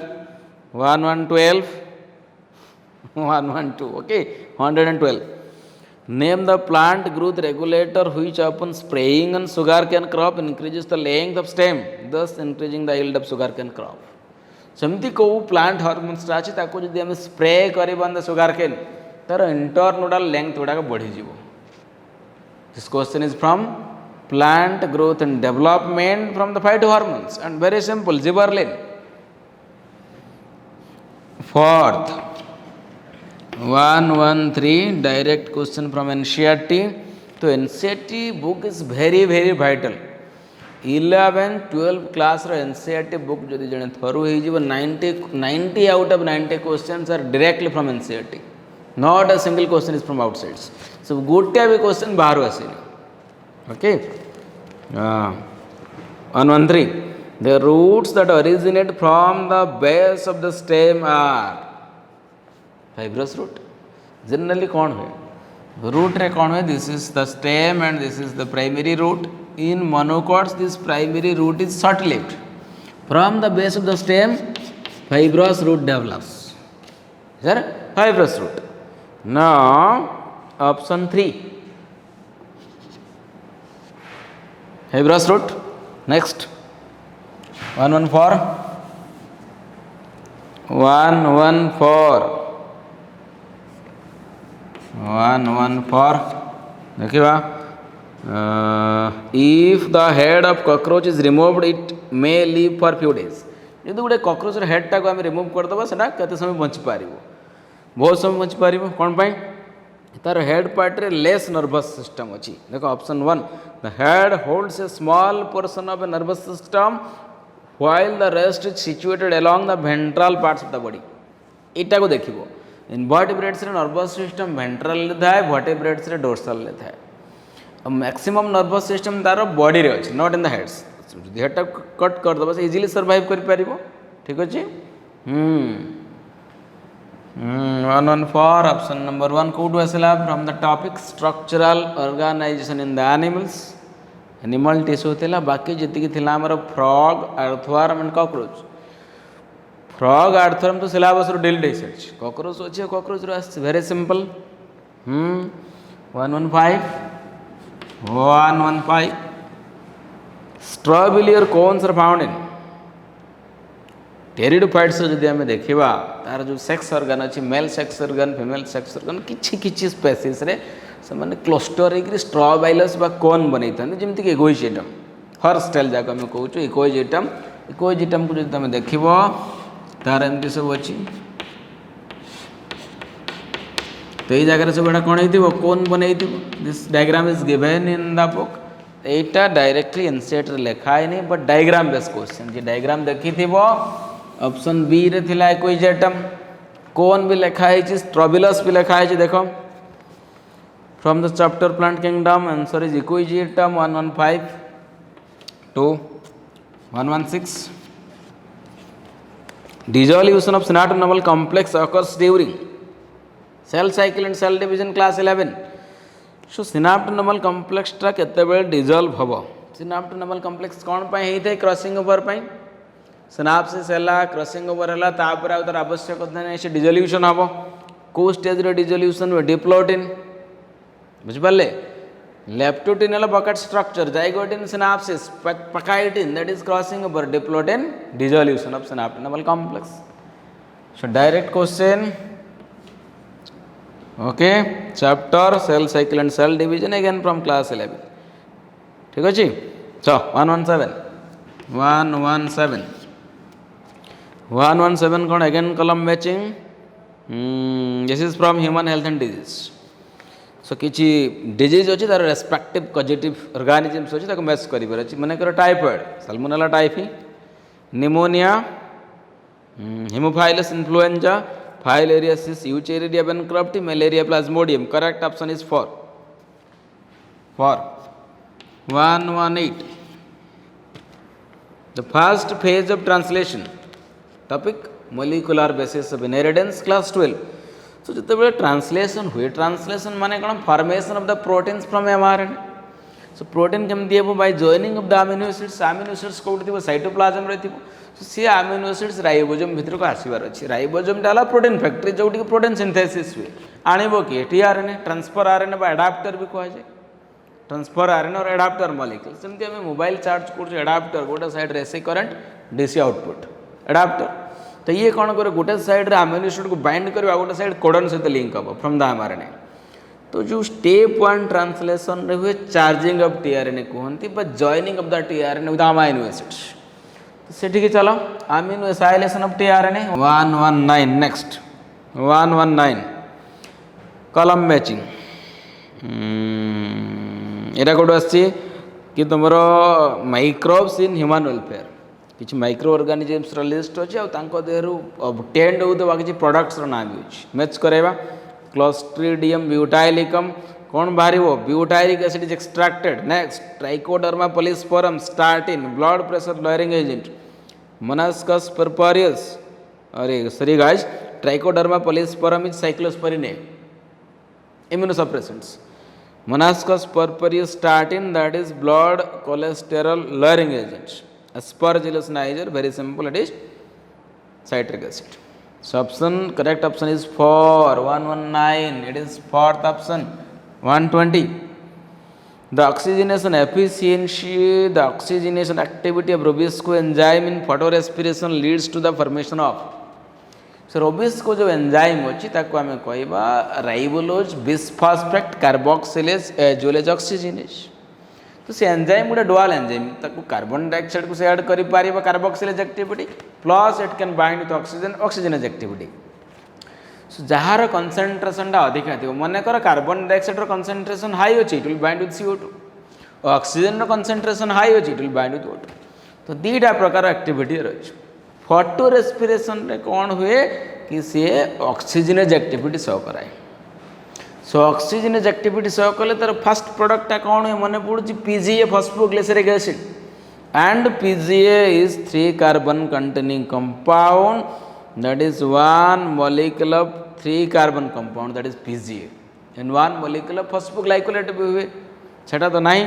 1112. 112. Okay. 112. Name the plant growth regulator which upon spraying on sugarcane crop increases the length of stem, thus increasing the yield of sugarcane crop. सेमती को plant hormones अच्छे ताको जदि आम spray करबा the सुगारकेन तार internodal length गुड़ाक बढ़ी जीवो. This question is from plant growth and development from the phytohormones and very simple. Gibberellin. Fourth 113 direct question from NCERT. तो NCERT book is very very vital. 11 12 class NCERT book जदि जने through हो 90 out of 90 questions are directly from NCERT. Not a single question is from outsides. So गोटे भी question बाहर आसेनी. Okay. 113 the roots that originate from the base of the stem are fibrous root. Generally कौन हुए root रे कौन हुए? This is the stem and this is the primary root. In monocots this primary root is short lived. From the base of the stem fibrous root develops. Sir, fibrous root. Now option 3 fibrous root. Next 114 देखिए if the head of cockroach is removed it may live for few days. यदि गोटे cockroach head टाक आम remove करदेवा सेटा केते समय bunchy पारिबो? बहुत समय bunchy पारिबो. कौन पाई? तार हेड पार्ट रे लेस नर्वस सिस्टम अच्छी. देखो option 1 the head holds a small portion of a nervous system while the rest is situated along the ventral parts of the body. एटा को देखिबो. इनवर्टिब्रेट्स रे नर्वस सिस्टम वेंट्रल ले थाए, vertebrates रे dorsal ले थाए. मैक्सिमम नर्वस सिस्टम तार बॉडी रे अछि, not in the heads. Head cut करदेव से इजिली सर्वाइव कर. ठीक अच्छे. 114 ऑप्शन नंबर 1 कौटू आसला from the topic structural organisation in the animals. Animal tissue थिला बाकी जति थिला हमर frog earthworm and cockroach frog earthworm तो सिलेबस रो डिलीट हो सच कॉकरोच अछि कॉकरोच रो आस वेरी सिंपल 115 स्ट्रॉबेरी और corns are found in pteridophytes जदि आम देखा तार जो सेक्स ऑर्गन अच्छी male sex organ female sex organ किछि स्पेसीस रे से माने क्लस्टर होकर स्ट्रॉबाइलस बा कोन बनै था जमीक इकोइजिटम हर्स टेल जाक आम कहूँ इकोइजिटम को जो तुम देख तार एमती सब अच्छी तो ये जगह सब कौन हो कोन बन this diagram is given in the book एटा डायरेक्टली एनसीईआरटी रे लिखाई नहीं बट डायग्राम बेस क्वेश्चन जी डायग्राम देखी ऑप्शन बी रे थिला इकोइजिटम कोन भी लिखाई स्ट्रॉबिलस भी लिखाई देखो from the chapter plant kingdom answer is Equisetum 115 to 116 dissolution of synaptonomal complex occurs during cell cycle and cell division class 11 so सिनाप्टोनोमल complex टा केतेबेले डिजल्व हबो सिनाप्टोनोमल कम्प्लेक्स कोन पय हेइथे क्रॉसिंग ओवर पय सिनाप्सिस हला क्रॉसिंग ओवर हला तापर आ तर आवश्यकता नै से डिसोल्यूशन हबो को स्टेज रे डिसोल्यूशन वे डिप्लोटिन बुझ पाले लेप्टोटिन हला bouquet structure zygotene synapsis pachytene that is crossing over diplotene dissolution of synaptonemal complex so direct question okay chapter cell cycle and cell division again from class 11 ठीक अच्छे चो 117 कौन again column matching this is from human health and disease so किछि disease अच्छी तार respective causative organisms अच्छी ताको match करिबार अछि माने कर typhoid Salmonella typhi pneumonia Haemophilus influenzae Filariasis, Eucheridia bankrupti, Malaria plasmodium. Correct option is 4. 118. The first phase of translation. Topic molecular basis of inheritance class 12. So jete translation हुए translation माने कौन formation of the proteins from mRNA. So protein केमती है by joining of the amino acids code थी वो cytoplasm रहती वो सी amino acids ribosome भितर को आसबार अच्छी राइबोसोम डाला प्रोटीन फैक्ट्री जो प्रोटीन सिंथेसिस हुए आणव किए टीआरएनए ट्रांसफर आरएनए बा एडाप्टर भी कहुए ट्रांसफर आरएनए और एडाप्टर मॉलिक्यूल सेमती आम मोबाइल चार्ज कर एडाप्टर गोटे साइड रे AC current DC output adaptor तो ये कौन करे गोटे साइड रे अमीनो एसिड को बाइंड कर गोटे साइड कोडन सहित लिंक हम फ्रॉम द एमआरएनए तो जो स्टेप 1 ट्रांसलेशन रे हुए चार्जिंग ऑफ टीआरएनए कहते joining of the tRNA with amino acids सेठी चलो aminoacylation of tRNA 119 next 119 column matching एटा कोड आछि कि तुमरो माइक्रोब्स इन ह्यूमन वेलफेयर किछि माइक्रो ऑर्गेनिजम्स रो लिस्ट अछि आ तांको देहरु ऑब्टेन्ड होतबा किछि प्रोडक्ट्स रो नाम अछि मैच करेबा क्लोस्ट्रिडियम ब्यूटाइलिकम कौन बाहर butylic acid is extracted next Trichoderma polysporum statin blood pressure lowering agent Monascus purpureus अरे sorry guys Trichoderma polysporum is cyclosporin immunosuppressants Monascus purpureus statin that is blood cholesterol lowering agent aspergillus niger very simple it is citric acid. So option correct option is 4 119 it is fourth option 120 the oxygenation efficiency the oxygenation activity of Robisco enzyme in photorespiration leads to the formation of so Robisco जो enzyme अच्छी ताको आमे कहबा ribulose bisphosphate carboxylase एजोलेज oxygenase तो से enzyme गोटे dual enzyme ताको कार्बन डाइऑक्साइड को से ऐड करि पारिबा carboxylase activity plus it can bind with oxygen oxygenase activity so जहार कंसंट्रेशन टा अधिक थी मन कर कार्बन डाइऑक्साइड रो कंसंट्रेशन हाई अच्छी it will bind with CO2 oxygen रो कंसंट्रेशन हाई अच्छी it will bind with water तो दीटा प्रकार एक्टिविटी रही फोटो रेस्पिरेशन रे कौन हुए कि सी ऑक्सीजनेज एक्टिविटी शो कराए सो ऑक्सीजनेज एक्टिविटी शो कले तार फर्स्ट प्रोडक्ट कौन है मन पड़ी PGA phosphoglyceric acid and PGA is 3 carbon containing compound that is 1 molecule of 3 carbon compound that is PGA and 1 molecule of phosphoglycolate भी हुए छेटा तो नहीं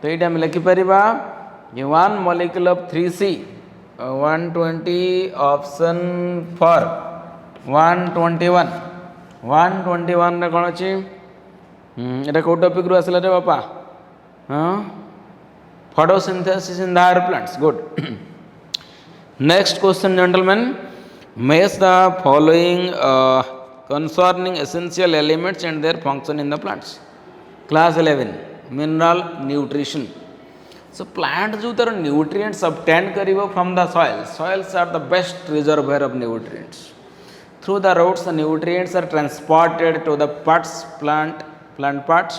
तो ये आम लिखिपर कि 1 molecule of 3C 120 option for 121 121 रे कौन अच्छी एटा कौ टॉपिक रु आसला रे बापा हाँ photosynthesis in the higher plants good next question gentlemen match the following concerning essential elements and their function in the plants class 11 mineral nutrition so plant जो तार nutrients obtained करिवो from the soils are the best reservoir of nutrients through the roots the nutrients are transported to the plant parts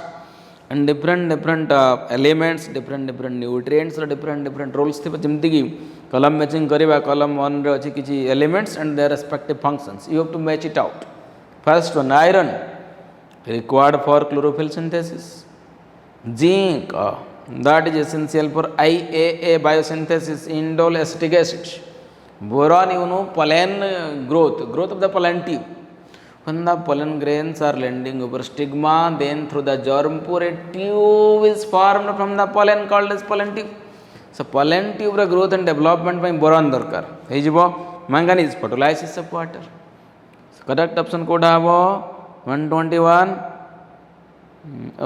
and different elements different nutrients or different roles थे जमती कि column matching करिवा column 1 रे अछि किछि elements and their respective functions you have to match it out first one iron required for chlorophyll synthesis zinc that is essential for IAA biosynthesis indole acetic acid boron you know pollen growth of the pollen tube when the pollen grains are landing over stigma then through the germ pore a tube is formed from the pollen called as pollen tube so pollen tube ର growth and development ପାଇଁ boron ଦରକାର ହେଇଯିବ manganese photolysis of water so correct option କୋଉଟା ହେବ 121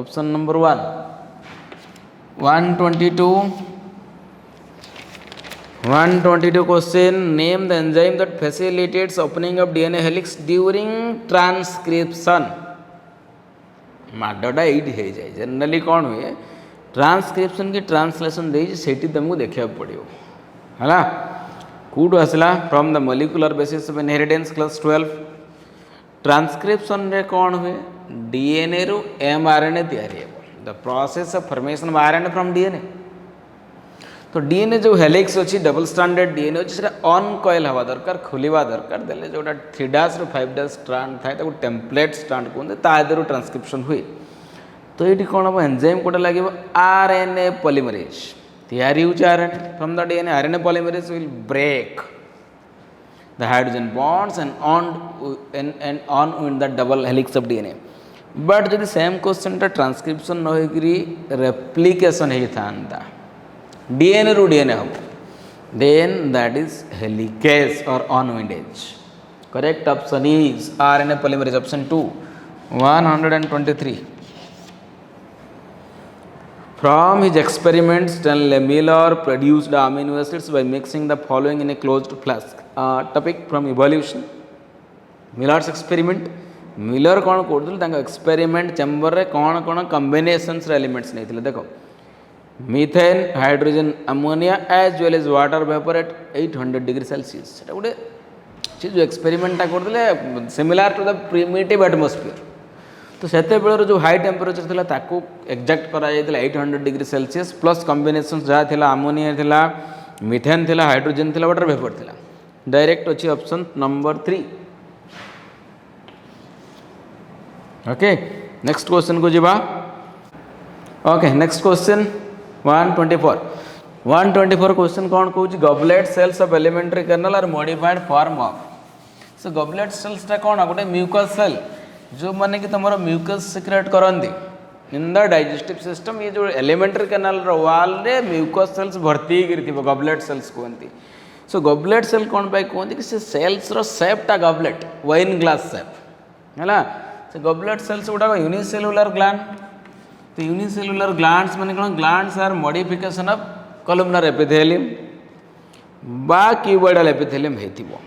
option number 1 122 question name the enzyme that facilitates opening of DNA helix during transcription माडटा एट हो जाए जनरली कौन हुए ट्रांसक्रिप्शन की ट्रांसलेशन दे सेठी तुमको देखा पड़ो है कौटू आसला from the molecular basis of inheritance class 12 transcription रे कौन हुए डीएनए रु एमआरएनए तैयारी है the process of formation of RNA from DNA तो डीएनए जो हेलिक्स अच्छी डबल स्टैंडर्ड डीएनए अच्छी से ऑन कॉइल हवा दरकार खोलिवा दरकार देले जोटा 3' ରୁ 5' स्ट्रांड थाए ताको टेम्पलेट स्ट्रांड कहते तादेर ट्रांसक्रिप्शन हुए तो ये कौन हम एंजाइम कोटा लगे आरएनए पॉलीमरेज तैयारी हो RNA from the DNA RNA polymerase will break the hydrogen bonds and on in the double helix of DNA but जब सेम क्वेश्चन ट्रांसक्रिप्शन न होकरी रेप्लिकेशन होता DNA रू DNA हम then that is helicase or on windage correct option is RNA polymerase option 2 123 from his experiments Stanley Miller produced amino acids by mixing the following in a closed flask topic from evolution Miller's experiment Miller कौन कर experiment chamber रे कौन combinations elements नहीं थे देखो methane hydrogen ammonia as well as water vapour at 800 degree Celsius सेटा गोटे चीज जो एक्सपेरिमेंटा करदले similar to the primitive atmosphere तो सेते बेलर जो हाई टेम्परेचर थिला ताकू एग्जैक्ट करा जायतिला 800 डिग्री सेल्सियस प्लस कॉम्बिनेशंस जहा थिला अमोनिया थिला मीथेन थिला हाइड्रोजन थिला वाटर वेपर थिला डायरेक्ट अछि option number 3 okay next question को जिबा ओके नेक्स्ट क्वेश्चन 124 क्वेश्चन कौन कहूँ goblet cells of alimentary canal are modified form of so goblet cells टा कौन गोटे म्यूकस सेल जो माने कि तुम म्यूकस सिक्रेट करती इन द डाइजेस्टिव सिस्टम ये जो एलिमेंटरी कर्नल वाल रे म्यूकस सेल्स भर्ती गॉबलेट सेल्स कहते सो गॉबलेट सेल कौन पाई कहते कि सेल्स रो शेपटा गॉबलेट वाइन ग्लास शेप है से गॉबलेट सेल्स गुड़ाक यूनिसेल्युलर ग्लैंड तो यूनिसेल्युलर ग्लैंड्स माने कौन glands are modification of columnar epithelium बा क्यूबॉइडल एपिथेलियम हेतिबो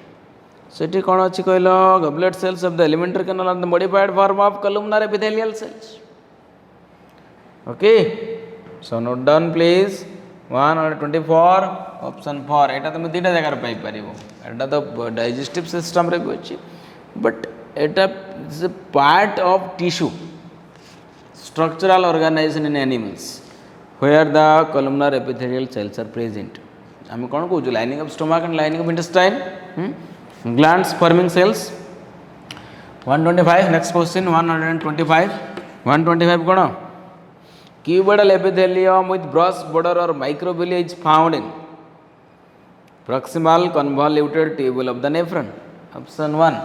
सेठी कौन अच्छी कहल goblet cells of the alimentary canal are the modified form of columnar epithelial cells okay so note down please 124 option 4 एटा तुम दुटा जगह पाई परिबो एटा तो डाइजेस्टिव सिस्टम रे भी अछि but Etah is a part of tissue structural organization in animals where the columnar epithelial cells are present आम कौन कहूँ lining of stomach and lining of intestine glands forming sales 125 next question 125 कौन cuboidal epithelium with broad border or microvilli is found in proximal convoluted tubule of the nephron option 1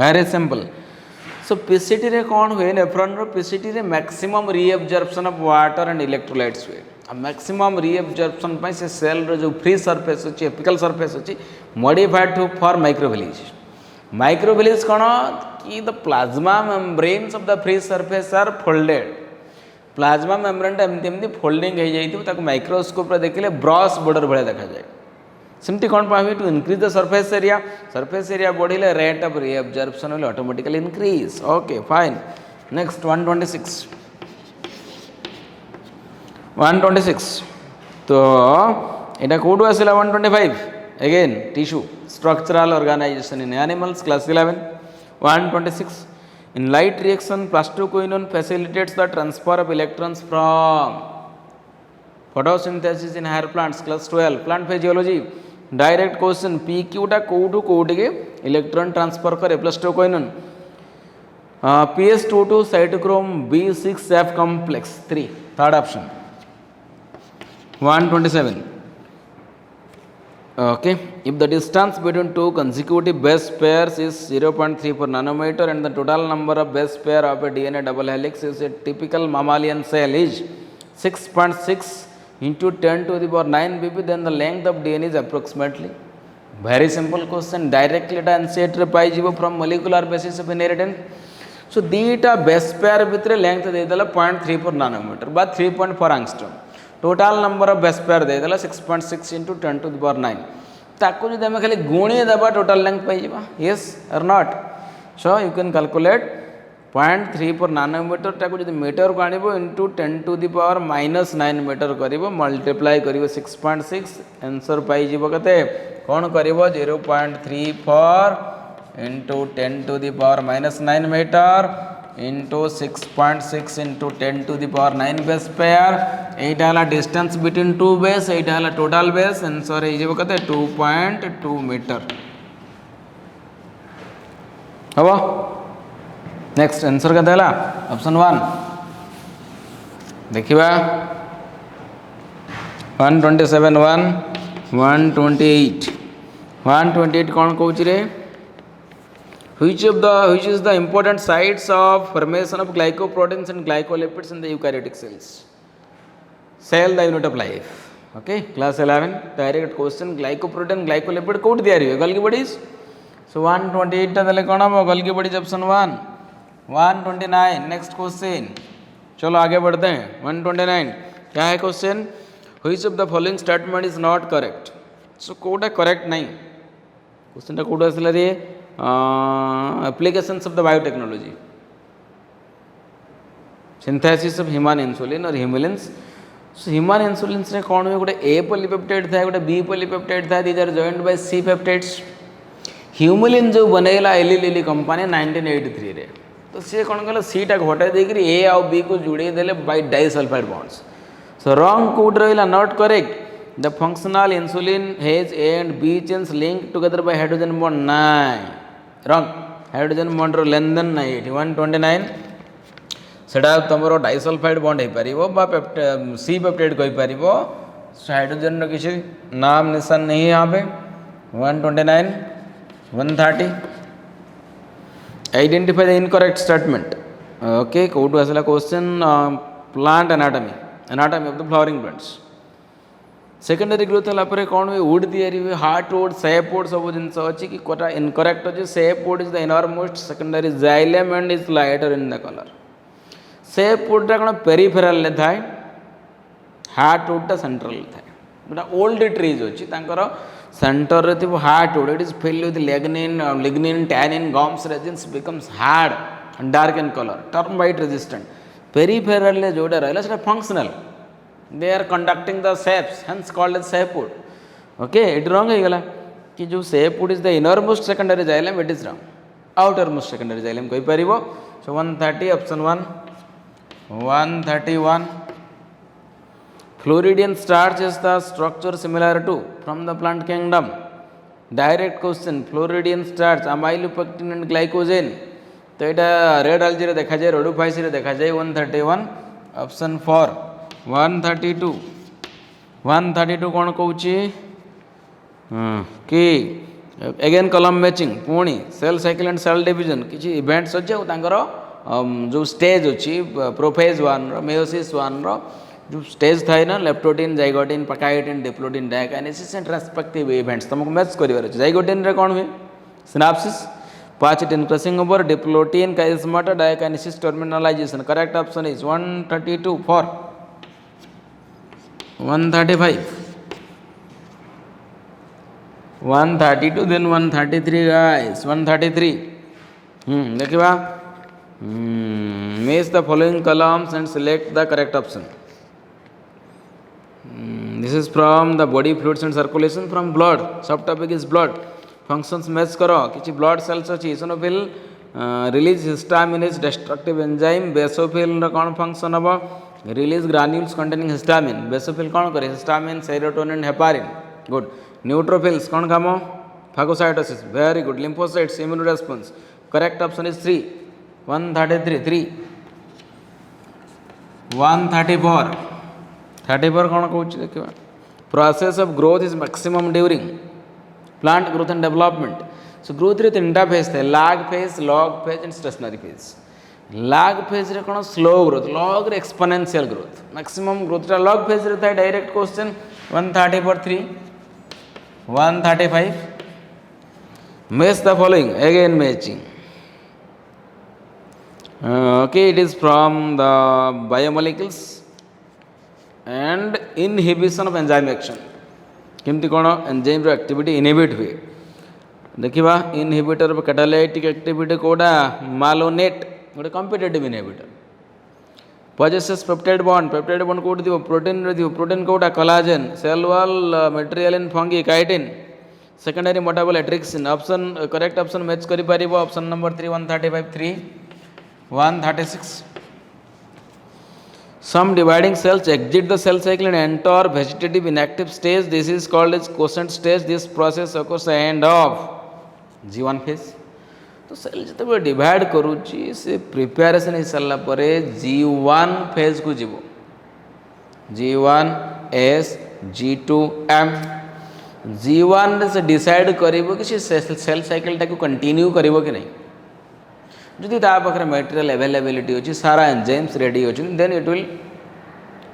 very simple so PCT रे कौन हुए nephron रो PCT रे maximum reabsorption of water and electrolytes हुए maximum reabsorption पे से cell रो जो फ्री सरफेस अच्छी एपिकल सरफेस अच्छी modified to for microvilli. Microvilli कौन कि the plasma membranes of the free surface are folded. Plasma membrane एमती एमती फोल्डिंग हो जाए माइक्रोस्कोप देखिले ब्रश बॉर्डर भाया देखा जाए। सेमती कौन पावे to increase the surface area बढ़िले rate of reabsorption will automatically increase. Okay fine. Next 126 तो यहाँ कौटू आसला 125 again tissue structural organisation in animals class 11 126 in light reaction plastoquinone facilitates the transfer of electrons from photosynthesis in higher plants class 12 plant physiology direct question pq टा कोठू कोठी के electron transfer करे plastoquinone PS22 cytochrome B6F complex 3 third option 127 okay if the distance between two consecutive base pairs is 0.34 nanometer and the total number of base pair of a DNA double helix is a typical mammalian cell is 6.6 into 10 to the power 9 bb then the length of DNA is approximately very simple question directly it answer पाइजिबो from molecular basis of inheritance so दीटा base pair भितर length दे देला 0.34 nanometer बा 3.4 angstrom total number of base pair दे देला 6.6 into 10 to the power 9 ताको जदि आम खाली गुणी देबा टोटाल लेंथ पाइबा यस और not so you can calculate 0.34 nanometre ताको जदि मीटर को आनिबो into 10 to the power -9 metre करिवो मल्टीप्लाई करिवो 6.6 आंसर पाइजिबो कते कोन करिवो 0.34 into 10 to the power -9 metre into 6.6 into 10 to the power 9 base pair एटा हला डिस्टेंस बिटवीन टू बेस एटा हला टोटल बेस आंसर हे जेबो कते 2.2 मीटर हबो नेक्स्ट आंसर कते हला ऑप्शन 1 देखिबा 127 1 128 कोन कहूची रे which is the important sites of formation of glycoproteins and glycolipids in the eukaryotic cells cell the unit of life okay class 11 direct question glycoprotein glycolipid coat तैयारी है गल्गी bodies so 128 ता देले कोन हम Golgi bodies option 1 129 next question चलो आगे बढ़ते हैं 129 क्या है question which of the following statement is not correct so कोटा करेक्ट नहीं क्वेश्चन ता कोट आसला रे applications of the biotechnology synthesis of human insulin or humulins so human insulins रे कौन में गोटे A polypeptide था गोटे B polypeptide था these are joined by C peptides humulin जो बनेला एली लिली कंपनी 1983 रे तो सी कौन कहला C टा घटा देकरी A और B को जुड़े देले by disulfide bonds so wrong code रहला not correct the functional insulin has A and B chains linked together by hydrogen bond 9 रंग हाइड्रोजन बॉन्ड रो लेन देन नहीं 129 सेटा तुमरो डाइसल्फाइड बॉन्ड हो पारिबो बा सी पेप्टाइड कहि पारिबो हाइड्रोजन रो किछि नाम निशान नहीं यहाँ पे 129 130 identify the incorrect statement okay कोटू आसला question plant anatomy of the flowering plants secondary growth है कौन हुए वुड तैयारी हुए हार्ट वुड सेप वुड सब जिन अच्छी कि कोटा इनकरेक्ट अच्छे sapwood is the innermost secondary xylem and is lighter in the colour sap वुडा कौन पेरिफेराल थाए हार्ट वुडा सेंट्रल थाए गोटा ओल्ड ट्रीज अच्छी सेंटर रे थी heartwood it is filled with lignin tannin gums resins becomes hard and dark in colour termite resistant peripheral जोटा रहा है functional they are conducting the shapes hence called as shape wood okay it wrong है गला कि जो shape wood is the innermost secondary xylem it is wrong outermost secondary xylem कोई परिबो so 130 option 1 131 Floridian starch is the structure similar to from the plant kingdom direct question Floridian starch amylopectin and glycogen तो এটা red algae रे देखा जाए Rhodophyceae रे देखा जाए 131 option 4 132 कौन कहूँ कि एगेन कलम मैचिंग पुणी cell cycle and cell division किसी इवेंट्स अच्छे जो स्टेज अच्छी प्रोफेज 1 मेयोसिस 1 जो स्टेज थाए ना leptotene zygotene pachytene diplotene diakinesis and respective events तुमको मैच कर जाइगोटिन रे कौन हुए synapsis pachytene crossing over diplotene chiasmata diakinesis terminalisation correct option is 132 four 135 132 then 133 guys 133 देखिबा match the following columns and select the correct option. This is from the body fluids and circulation from blood. Subtopic is blood. Functions match करो किसी blood cells अच्छी eosinophil release histaminase destructive enzyme basophil रा कौन function हबा release granules containing histamine basophil कौन करे histamine serotonin heparin good neutrophils कौन कामो phagocytosis very good lymphocytes immune response correct option is 3 133 3 134 34 कौन कहूँ देखिए process of growth is maximum during plant growth and development so growth रे तीनटा phase थे lag phase log phase and stationary phase lag phase रे कौन slow growth log रे exponential growth maximum growth टा लॉग फेज रे था direct question 134 3 135 match the following again matching okay it is from the biomolecules and inhibition of enzyme action केमती कौन enzyme activity inhibit हुए देखिबा इनहिबिटर ऑफ कैटालाइटिक एक्टिविटी कोडा malonate गोटे competitive inhibitor possesses peptide bond कोड दिबो protein कोडा collagen cell wall material in fungi chitin secondary metabolite ट्रिक्सिन ऑप्शन करेक्ट ऑप्शन मैच करि परिबो option number 3 135 3 136 some dividing cells exit the cell cycle and enter vegetative inactive stage this is called as quiescent stage this process occurs at the end of G1 phase तो cell जब divide करूची से preparation हो सारा पर G1 phase को जीव G1 S G2 M G1 से डिसाइड करिवो कि सेल साइकिल टाको कंटिन्यू करिवो कि नहीं जदि ता पाखरे मटेरियल अवेलेबिलिटी होची सारा एंजाइम्स रेडी होची then it will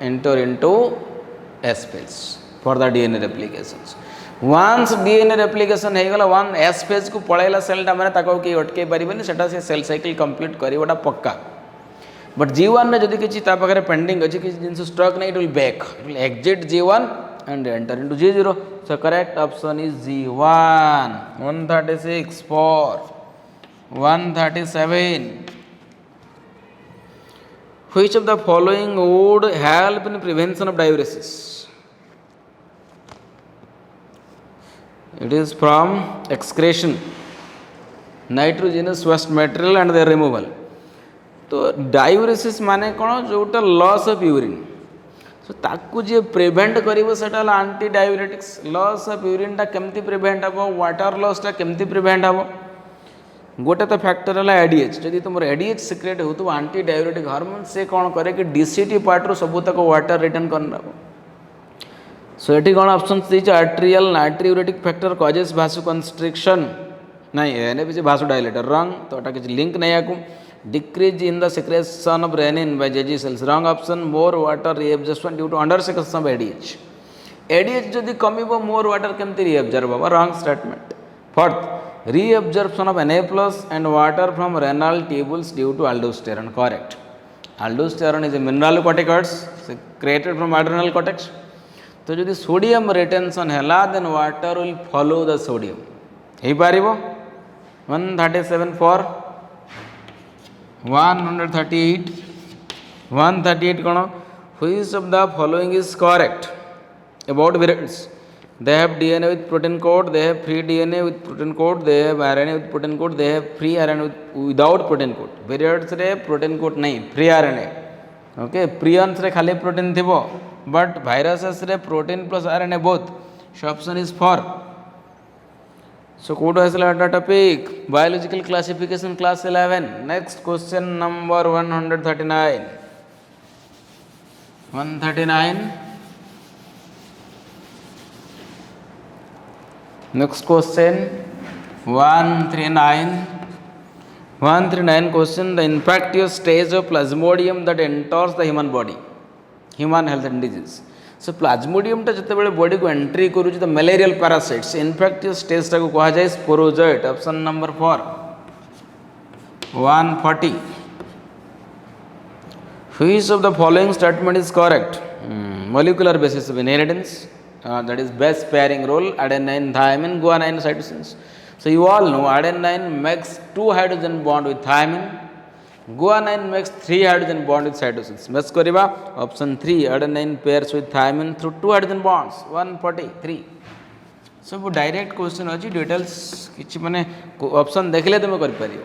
enter into S phase for the DNA replications once DNA replication हे गला वन एस फेज को पळैला सेलटा माने ताको के अटके परिबनी सेटा से सेल साइकिल कंप्लीट करिवटा पक्का बट G1 ने जदि किछि ता पाखरे पेंडिंग अछि किछि जिंस स्टॉक नै it will back it will exit G1 and enter into G0 so correct option is G1 136 4 137 which of the following would help in prevention of diuresis it is from excretion nitrogenous waste material and their removal तो diuresis माने कौन जोटा loss of urine सो ताकू जे prevent करिवो सेटा anti diuretics loss of urine टा केमती prevent हबो water loss टा केमती प्रिवेंट हबो गोटे तो फैक्टर है एडीएच जदि तुम एडीएच सिक्रेट हो तो आंटी डाययूरेटिक हार्मोन से कौन करे कि डीसीटी पार्ट रो सब तक वाटर रिटर्न करना सो ये कौन ऑप्शन दीजिए आर्टेरियल नाइट्रियूरेटिक फैक्टर कॉजेस भासो कंस्ट्रिक्शन नहीं एने भी भासो डायलेटर रंग तो एटा किसी लिंक नहीं आकू decrease in the secretion of renin by JG cells wrong option more water reabsorption due to under secretion of ADH जदि कमिबो मोर वाटर केमती रीएब्जॉर्ब होबो wrong statement fourth reabsorption of Na plus and water from renal tubules due to aldosterone correct aldosterone is a mineralocorticoid created from adrenal cortex तो जदि sodium retention हैला then water will follow the sodium हे पारिबो 137 four 138 138 कोन which of the following is correct about viruses they have DNA with protein code they have free DNA with protein code they have RNA with protein code they have free RNA without protein code viruses रे protein code नहीं free RNA okay prions रे खाली protein थिबो but viruses रे protein plus RNA both so option is for so code has a topic biological classification class 11 next question number 139 next question 139 question the infectious stage of plasmodium that enters the human body human health and disease so प्लाज्मोडियमटा जिते body को entry करूँ the malarial parasites infectious stage टाक कहुए sporozoite option number 4 140 which of the following statement is correct molecular basis of inheritance that is base pairing role adenine thymine guanine cytosines so you all know adenine makes 2 hydrogen bond with thymine guanine makes 3 hydrogen bond with cytosines match kariba option 3 adenine pairs with thymine through 2 hydrogen bonds 143 सब direct question अच्छी details किसी माने option देखले तुम कर पारियो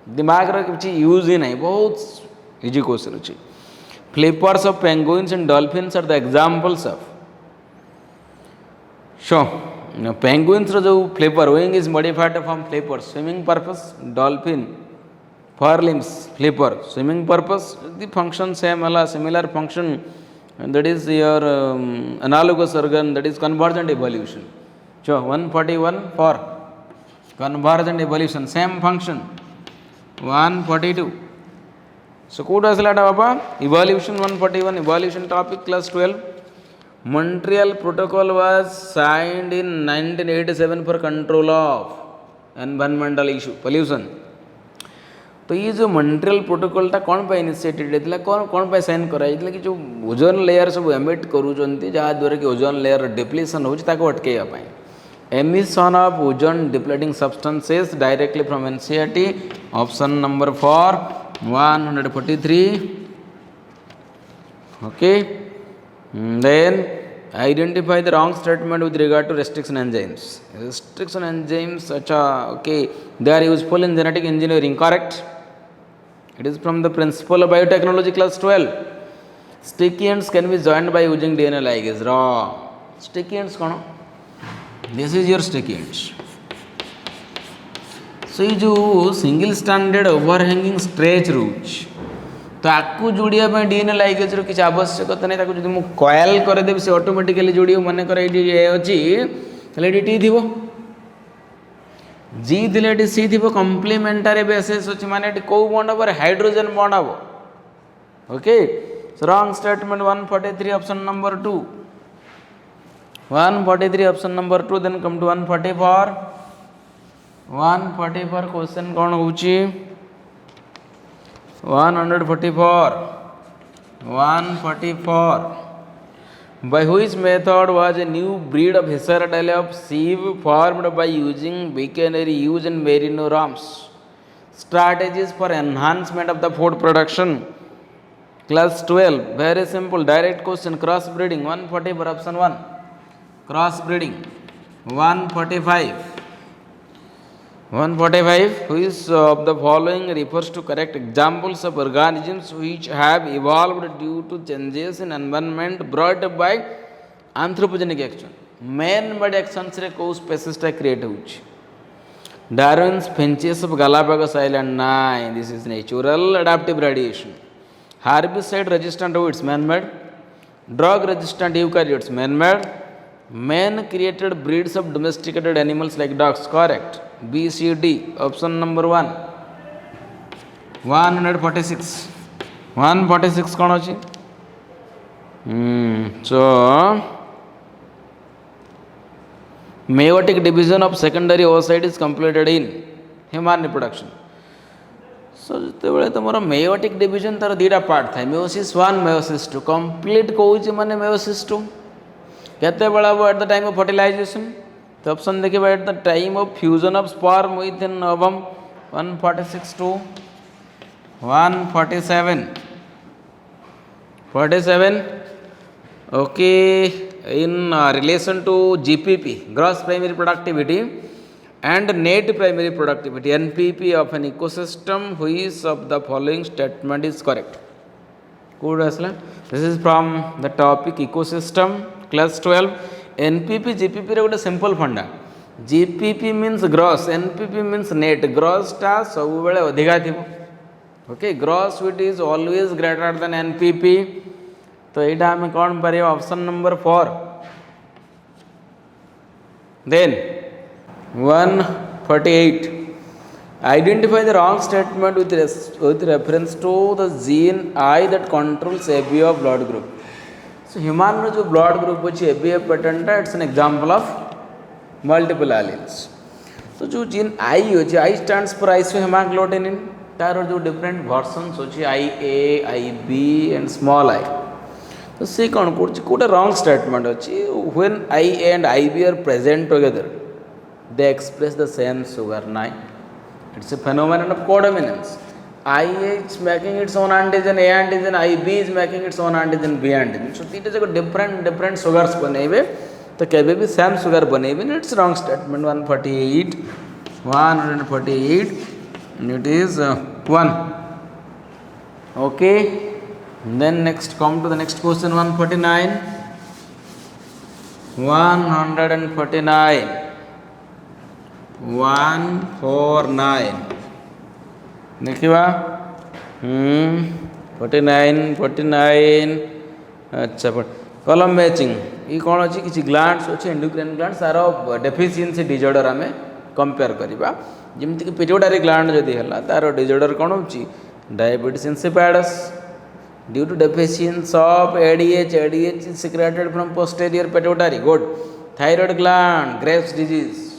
दिमाग रो किसी use ही नहीं बहुत इजी क्वेश्चन अच्छी flippers of penguins and dolphins are the examples of show penguins रो जो flipper wing is modified from flipper swimming purpose dolphin fore limbs flipper swimming purpose the function same हला similar function that is your analogous organ that is convergent evolution so 141 for convergent evolution same function 142 so code asla baba evolution 141 evolution topic class 12 Montreal protocol was signed in 1987 for control of environmental issue pollution तो ये जो Montreal प्रोटोकॉलटा कौन पे initiated होता कौन पे sign कराई कि जो ओजोन लेयर सब एमिट करूँच जहाँद्वारा कि ओजोन लेयर डिप्लीसन होता अटकैया emission of ozone depleting substances directly from NCERT option number 4 143 okay then identify the wrong statement with regard to restriction enzymes acha okay they are useful in genetic engineering correct it is from the principle of biotechnology class 12 sticky ends can be joined by using DNA ligase wrong sticky ends kono this is your sticky ends so ये जो single stranded overhanging stretch roots तो आपको जोड़िया DNA ligase किसी आवश्यकता नहीं ताको जो coil करदेवि से ऑटोमेटिकली जोड़ मन कर ये अच्छी टी थी जी थी सी थी कम्प्लीमेंटारी बेसिस अच्छी माने कौ बॉन्ड हम हाइड्रोजन बॉन्ड हम okay wrong statement 143 option number 2 143 option number 2 then come to 144 question कौन होची 144 by which method was a new breed of Hesperodilia of sieve formed by using weaponry used in merino worms strategies for enhancement of the food production class 12 very simple direct question cross breeding 144 option 1 cross breeding 145 which of the following refers to correct examples of organisms which have evolved due to changes in environment brought by anthropogenic action man made actions रे को species टा create होउछ Darwin's finches of Galapagos Island nine this is natural adaptive radiation herbicide resistant weeds man made drug resistant eukaryotes man made man created breeds of domesticated animals like dogs correct B, C, D. Option number 1. 146. 146 कौन अच्छी? So, meiotic division of secondary oocyte is completed in human reproduction. So, जितेबाला तुम meiotic division तार दीटा part था meiosis 1, meiosis 2. Complete Cauchy माने meiosis 2. कहते बड़ा वो at the time of fertilization. तो ऑप्शन देखिए at the time of fusion of sperm with in ovum 146 to 147 okay in relation to GPP gross primary productivity and net primary productivity NPP of an ecosystem which of the following statement is correct good asla this is from the topic ecosystem class 12 NPP GPP रे गोटे simple funda GPP means gross NPP means net gross टा सब बेले अधिका थिबो okay gross which is always greater than NPP तो एटा हम कोन पारे option number 4 then 148 Identify the wrong statement with reference to the gene I that controls ABO blood group. So human रो जो blood group अच्छी ABO pattern है, it's an example of multiple alleles. So जो gene I होची, I stands for isohemagglutinin. तारो जो different versions होची IA, IB and small I. So see कौन Kota wrong statement होची. When IA and IB are present together, they express the same sugar 9. It's a phenomenon of codominance. IA is making its own antigen, A antigen, IB is making its own antigen, B antigen. So it is a different sugars बनेवे, तो कभी भी same sugar बनेवे, it's wrong statement. 148, and it is 1. Okay. Then next, come to the next question. 149. 149 देखिए 49 अच्छा कलम matching ये कौन अच्छी किसी ग्लैंड्स अच्छे एंडोक्राइन ग्लैंड्स तार डेफिशिएंसी डिजॉर्डर आम कंपेयर करवा जमीक पिट्यूटरी ग्लैंड जदि है तार डिजॉर्डर कौन हो diabetes insipidus due to deficiency of ADH is secreted from posterior pituitary. Good. Thyroid gland, Graves' disease.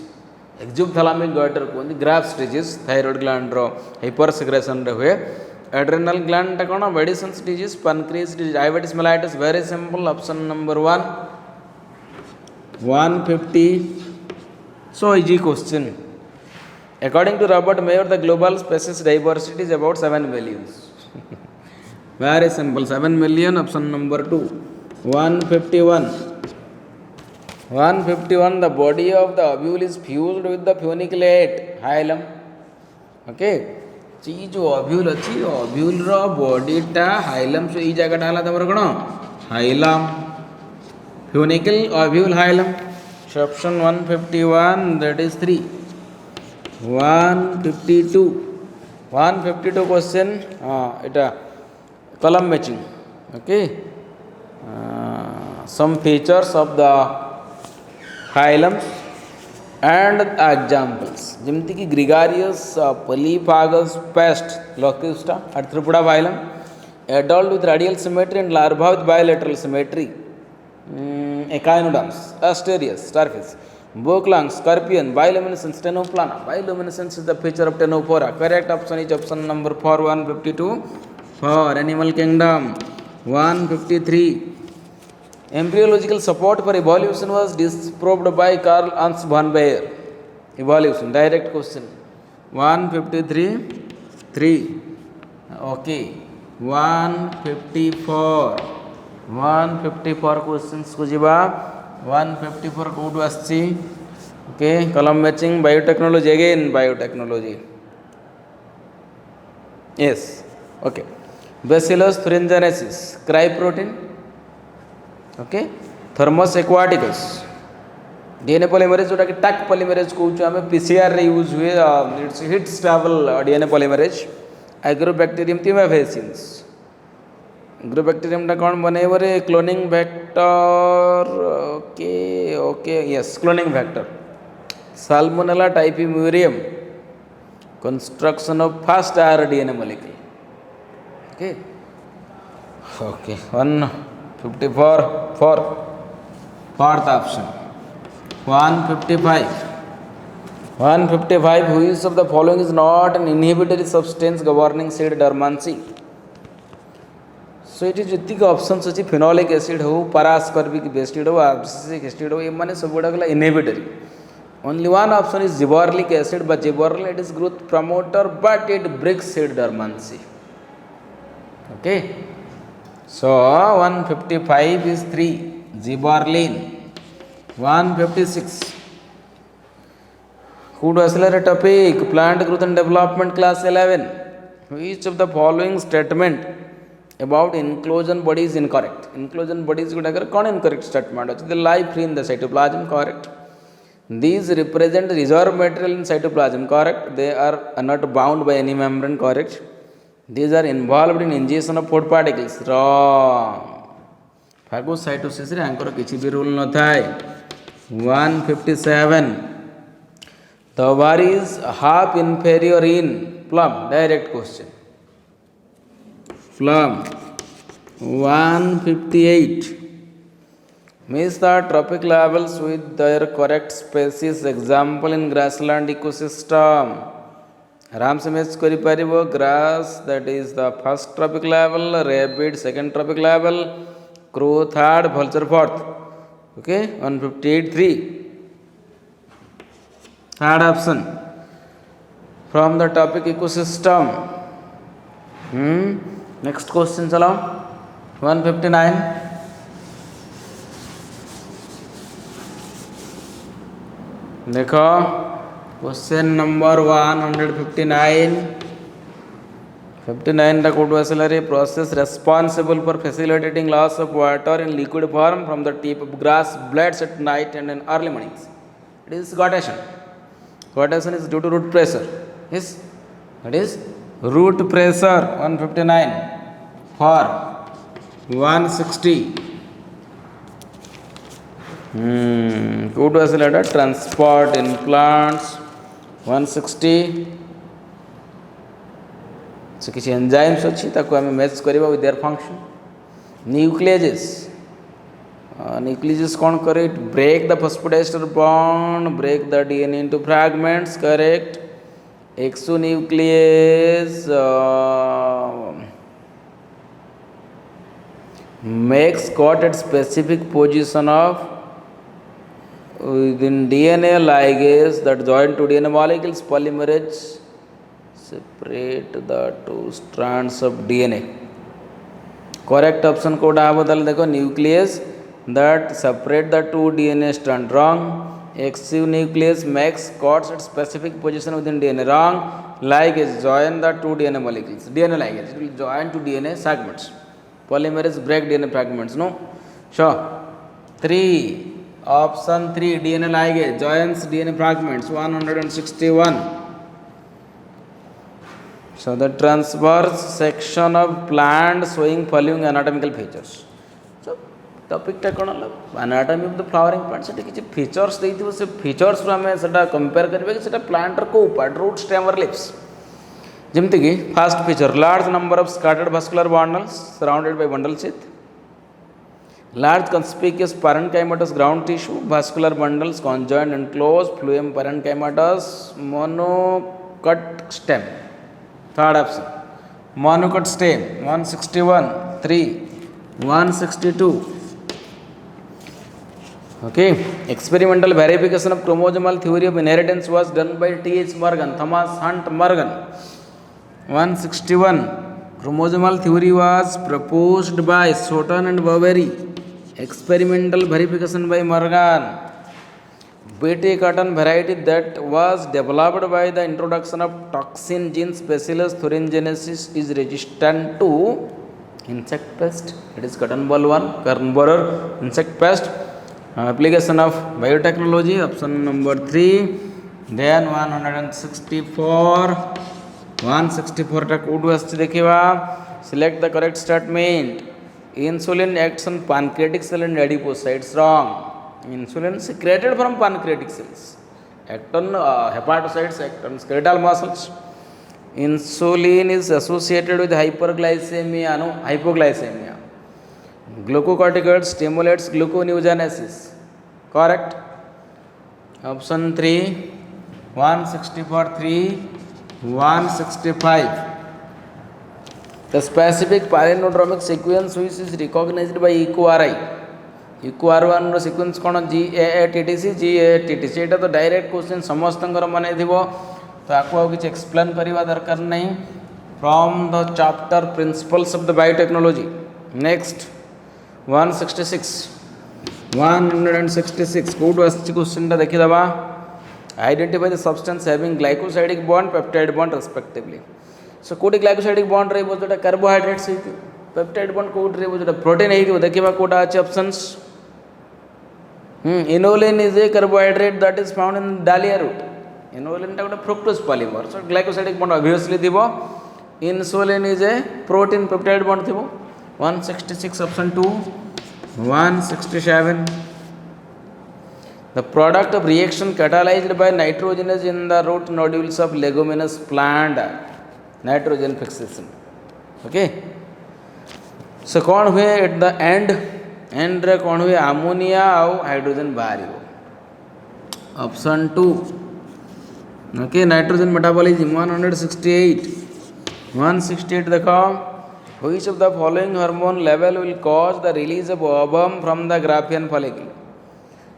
Exophthalmic goiter कहते Graves' disease. Thyroid gland रो hypersecretion रे हुए. Adrenal gland टा कौन Addison's disease, pancreas disease, diabetes mellitus. Very simple. Option number 1. 150. So easy question. According to Robert Mayer, the global species diversity is about 7 million. Very simple. 7 million. Option number 2. 151. The body of the ovule is fused with the funiculate hilum. Okay. ये जो ovule अच्छी ovule रो body टा hilum से ये जगह डाला था बरगनो hilum funicle ovule hilum. Option 151. That is 3. 152 question. इटा column matching. Okay. Some features of the hilums and examples. जमती की gregarious polyphagous pest locusta Arthropoda phylum, adult with radial symmetry and larva with bilateral symmetry. Echinoderms, Asterias, Starfish, Boklung, Scorpion, bioluminescence, Ctenoplana. Bioluminescence is the feature of Ctenophora. Correct option is option number 4. 152. For animal kingdom. 153. Embryological support for evolution was disproved by Carl Ernst von Baer. Evolution, direct question. 153. 3. Okay. 154 questions को जीवा 154 code वास्ची. Okay, column matching, biotechnology again, biotechnology. Yes. Okay. Bacillus thuringiensis, cry protein. Okay. Thermus aquaticus, DNA polymerase जोटा कि टैक polymerase को हमें PCR रे use हुए. It's hits travel DNA polymerase. Agrobacterium tumefaciens. Agrobacterium टा कौन बने वरे cloning vector. Okay, yes, cloning vector. Salmonella typhimurium, construction of fast RDNA molecule. Okay. 154 for fourth option. 155. Which of the following is not an inhibitory substance governing seed dormancy? So it is जितनी options अच्छी phenolic acid हो, parascorbic acid हो, abscisic acid हो, ये माने सब बड़ा गला inhibitory. Only one option is gibberellic acid, but gibberellin it is growth promoter, but it breaks seed dormancy. Okay. So 155 is 3. Gibberellin. 156. Who to accelerate topic? Plant growth and development, class 11. Which of the following statement about inclusion body is incorrect? Inclusion bodies को अगर कौन incorrect statement है? The life free in the cytoplasm, correct. These represent reserve material in cytoplasm, correct. They are not bound by any membrane, correct. These are involved in ingestion of food particles, wrong. Phagocytosis रे Anchor किसी भी rule न था. 157. The ovari is half inferior in plum. Direct question. Plum 158. Means the trophic levels with their correct species. Example in grassland ecosystem. आराम से match करिपारिबो. Grass, that is the first trophic level, rabbit second trophic level, crow third, vulture fourth. Okay, 158.3. Third option from the topic ecosystem. Next question चलो. 159. देखो question number 159. 59 टा code वासलरी. Process responsible for facilitating loss of water in liquid form from the tip of grass blades at night and in early mornings. It is gottation. Gottation is due to root pressure. Yes, that is root pressure. 159 for 160. Good was letter transport in plants. 160. So किसी enzymes अच्छी ताको हमें match करिबा with their function. Nucleases. Nucleases कौन करे? Break the phosphodiester bond, break the DNA into fragments. Correct. Exonuclease makes cut at specific position of within DNA ligase that join to DNA molecules. Polymerase separate the two strands of DNA. Correct option code आ बदल देखो. Nuclease that separate the two DNA strand. Wrong. Exonuclease makes cuts at specific position within DNA. Wrong. Ligase join the two DNA molecules. DNA ligase, it will join to DNA segments. Polymerase break DNA fragments. No. Sure. 3. Option 3, DNA ligase joins DNA fragments. 161. So the transverse section of plant showing following anatomical features. So topic टा कौन अलग? Anatomy of the flowering plant. से किसी features देती हो, से features रो हमें सेटा compare करेंगे कि सेटा planter को ऊपर root stem or leaves. जिम्ति की first feature, large number of scattered vascular bundles surrounded by bundle sheath. Large conspicuous parenchymatous ground tissue, vascular bundles conjoined and closed, phloem parenchymatous, monocut stem. Third option, monocut stem. 161. 3. 162. Okay. Experimental verification of chromosomal theory of inheritance was done by T.H. Morgan, Thomas Hunt Morgan. 161. Chromosomal theory was proposed by Soughton and Boveri. Experimental verification by Morgan. Bt cotton variety that was developed by the introduction of toxin gene Bacillus thuringiensis is resistant to insect pest. It is cotton boll 1, kern borer, insect pest. Application of biotechnology, option number 3. Then 164. 164 टा code वास्ते देखिवा. Select the correct statement. Insulin acts on pancreatic cell and adipocytes. Wrong. Insulin secreted from pancreatic cells. Act on hepatocytes, act on skeletal muscles. Insulin is associated with hyperglycemia, no hypoglycemia. Glucocorticoid stimulates gluconeogenesis. Correct. Option 3. 164. 3. 165. The specific palindromic sequence which is recognized by EQRI. EQR1 row sequence कौन? GAATTC, GAATTC. एटा तो direct question समस्तंकर मने थिबो, तो आपको किछ explain करबा दरकार नहीं. From the chapter principles of the biotechnology. Next 166. 166 code वास्ते क्वेश्चन टा देखि दबा. Identify the substance having glycosidic bond, peptide bond respectively. So कोडी glycosidic bond रे बोलतो कार्बोहाइड्रेट्स है. पेप्टाइड बॉन्ड कोड रे बोलतो प्रोटीन है. देखिबा कोड अछि options. Inulin is a carbohydrate that is found in dahlia root. Inulin टा गोटे fructose polymer. So glycosidic bond obviously दिबो. Insulin is a protein peptide bond थिबो. 166 option 2. 167. The product of reaction catalyzed by nitrogenase in the root nodules of leguminous plant, nitrogen fixation. Okay. So कौन हुए at the end रे कौन हुए ammonia आउ hydrogen बाहर option 2. Okay nitrogen metabolism 168 देखो which of the following hormone level will cause the release of ovum from the Graafian follicle.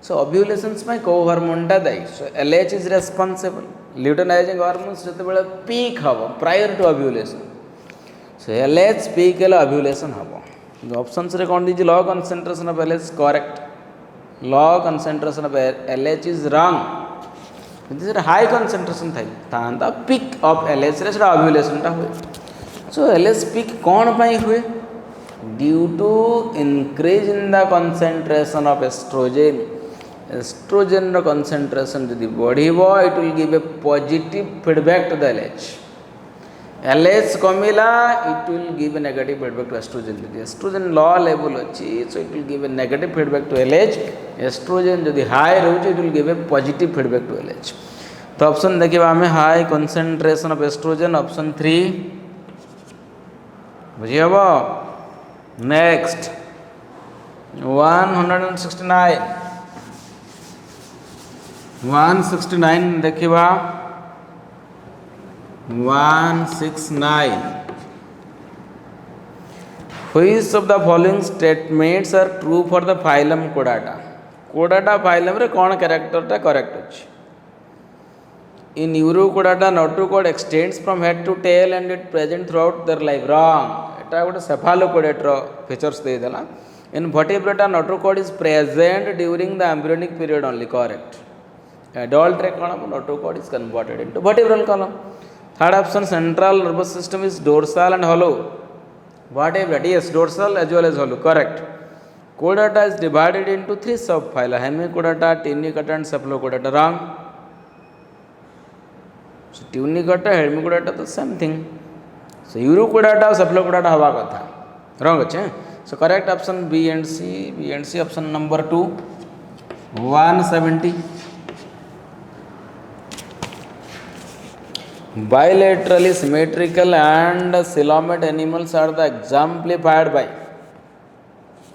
So ovulations में को हार्मोन टा दाई. So LH is responsible. Luteinizing hormones ଯେତେବେଳେ peak हବ prior to ovulation. So LH peak हेଲେ ovulation हବ. Options रे कौन दीजिए low concentration of LH correct. Low concentration of LH is wrong. This is high concentration थाई. तांदा peak of LH रे सेटा ovulation टा हुए. So LH peak कौन पाई हुए? Due to increase in the concentration of estrogen. Estrogen concentration यदि बढ़िबो it will give a positive feedback to the LH. LH कमिला it will give a negative feedback to estrogen. Estrogen low level अच्छी so it will give a negative feedback to LH. Estrogen यदि high रहुचे it will give a positive feedback to LH. तो option देखिए हमें high concentration of estrogen option 3 बुझिए अब. Next 169 देखिए 169 which of the following statements are true for the phylum Chordata. Chordata phylum रे कौन character टा करेक्ट अछि. In Urochordata notochord extends from head to tail and it present throughout their life. Wrong. एटा गोटे cephalochordate रो features दे देला. In vertebrata notochord is present during the embryonic period only. Correct. Adult रे कौन notochord is converted into vertebral column. Third option central nervous system is dorsal and hollow. Vertebrate yes dorsal as well as hollow. Correct. Chordata is divided into 3 subphyla. Hemichordata, Tunichordata and Cephalochordata. Wrong. So Tunichordata, Hemichordata the same thing. So Urochordata और Cephalochordata हवा कथा. Wrong अच्छे. So correct option B and C option number 2. 170. Bilaterally symmetrical and coelomate animals are the exemplified by.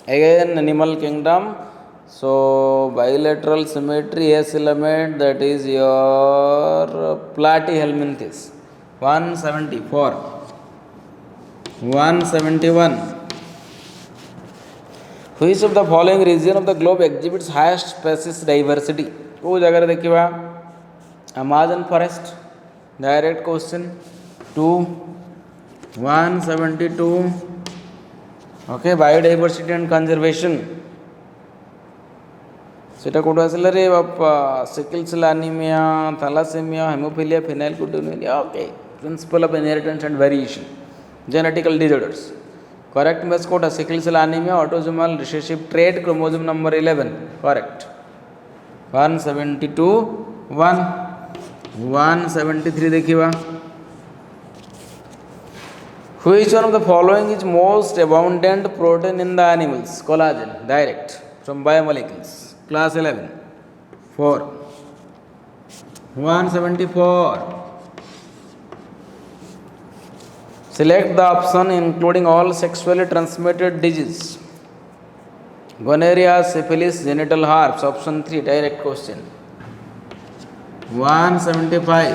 Again animal kingdom. So bilateral symmetry has element that is your Platyhelminthes. 174. 171. Which of the following region of the globe exhibits highest species diversity? को जगह देखिए Amazon forest. Direct question. 172. Okay, biodiversity and conservation. सेटा code आसला रे बापा sickle cell anaemia thalassaemia haemophilia phenylketonuria. Okay principle of inheritance and variation genetical disorders. Correct match code sickle cell anaemia autosomal recessive trait chromosome number 11. Correct. 172. 173 देखिबा. Which one of the following is most abundant protein in the animals? Collagen. Direct from biomolecules. Class 11. 4. 174. Select the option including all sexually transmitted diseases. Gonorrhea, syphilis, genital herpes. Option 3. Direct question. 175.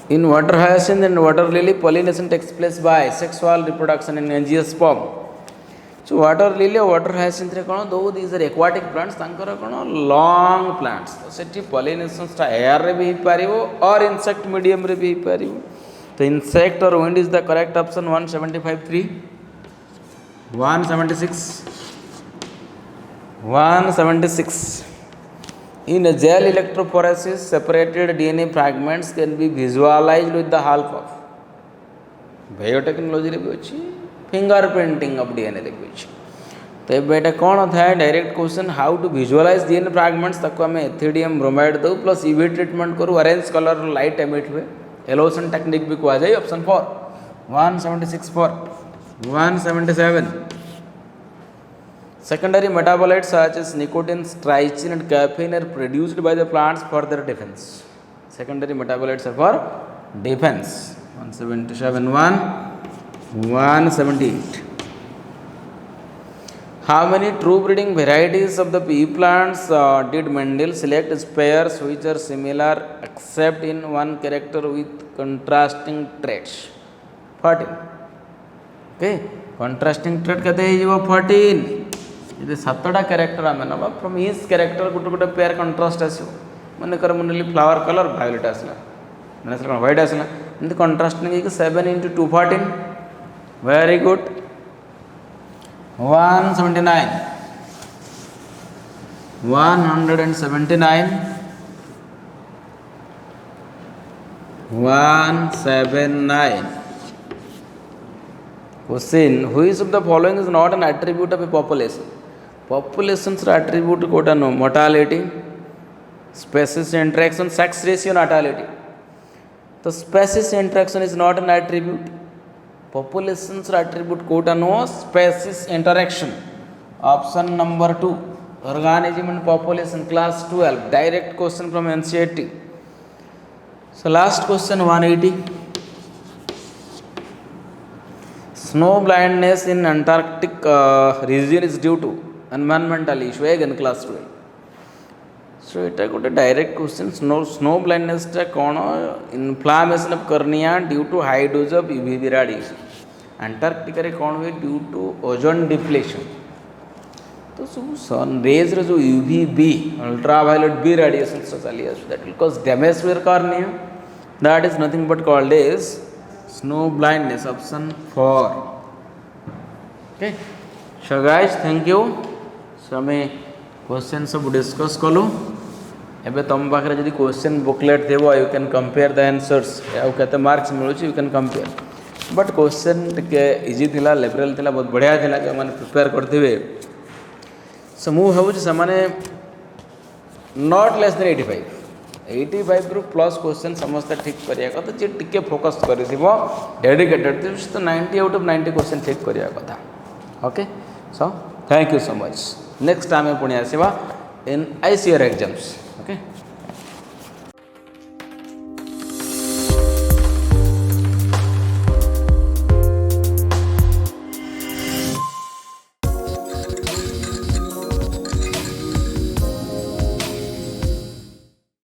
In water hyacinth and water lily, pollination takes place by sexual reproduction in angiosperm. So water lily और water hyacinth रे कौन दो these are aquatic plants तांकर कौन long plants. तो सेठी pollination टा air रे भी पारिबो और insect medium रे भी पारिबो. तो insect और wind is the correct option. 175. 176. In a gel electrophoresis, separated DNA fragments can be visualized with the help of biotechnology रे भी अच्छी fingerprinting of DNA रे भी अच्छी. तो ये बेटा कौन होता है direct question how to visualise DNA fragments तक को हमें एथिडियम ब्रोमाइड दो प्लस UV ट्रीटमेंट करूँ ऑरेंज कलर लाइट एमिट हुए एलोसन टेक्निक भी कुआ जाए. Option 4. 176. 177. Secondary metabolites such as nicotine, strychin, and caffeine are produced by the plants for their defense. Secondary metabolites are for defense. 177 178. How many true breeding varieties of the pea plants did Mendel select as pairs which are similar except in one character with contrasting traits? 14. Okay, contrasting trait कहते हैं वो 14. ये सातटा character आम ना from each character गोटे गोटे pair contrast आसो मनकर मुनली फ्लावर कलर भायोलेट आसला मैंने कौन व्हाइट आसला एमती contrasting 7 into 2 14. Very good. 179 179 179. Question: which of the following is not an attribute of a population? Population's attribute कोटा नो mortality, species interaction, sex ratio, natality. तो species interaction is not an attribute. Population's attribute कोटा नो species interaction. Option number 2. Organism and population, class 12. Direct question from NCERT. So last question 180. Snow blindness in Antarctic region is due to environmental issue again class 12. So it is a direct question. Snow blindness टा कौन inflammation of cornea due to high dose of UVB radiation. Antarctica रे कौन हुए due to ozone depletion. तो सब sun rays रे जो UVB ultraviolet B radiation से चली है that will cause damage to your cornea. That is nothing but called as snow blindness. Option 4. Okay. So guys, thank you. So हमें question सब discuss कलु एबे तुम पाखे जदि क्वेश्चन बुकलेट देव you can compare the answers आउ केते मार्क्स मिलुची you can compare but question टिके इजी थिला लिबरल थिला बहुत बढ़िया थिला जो माने प्रिपेयर करथिबे सो मु भाबु जे माने नॉट लेस देन 85 रु प्लस क्वेश्चन समस्त ठीक करिया कथा जे टिके फोकस करिथिबो डेडिकेटेड तो 90 आउट ऑफ 90 क्वेश्चन ठीक करिया कथा. Okay, so thank you so much. Next time पुणी आसवा इन ICAR एग्जाम्स. ओके.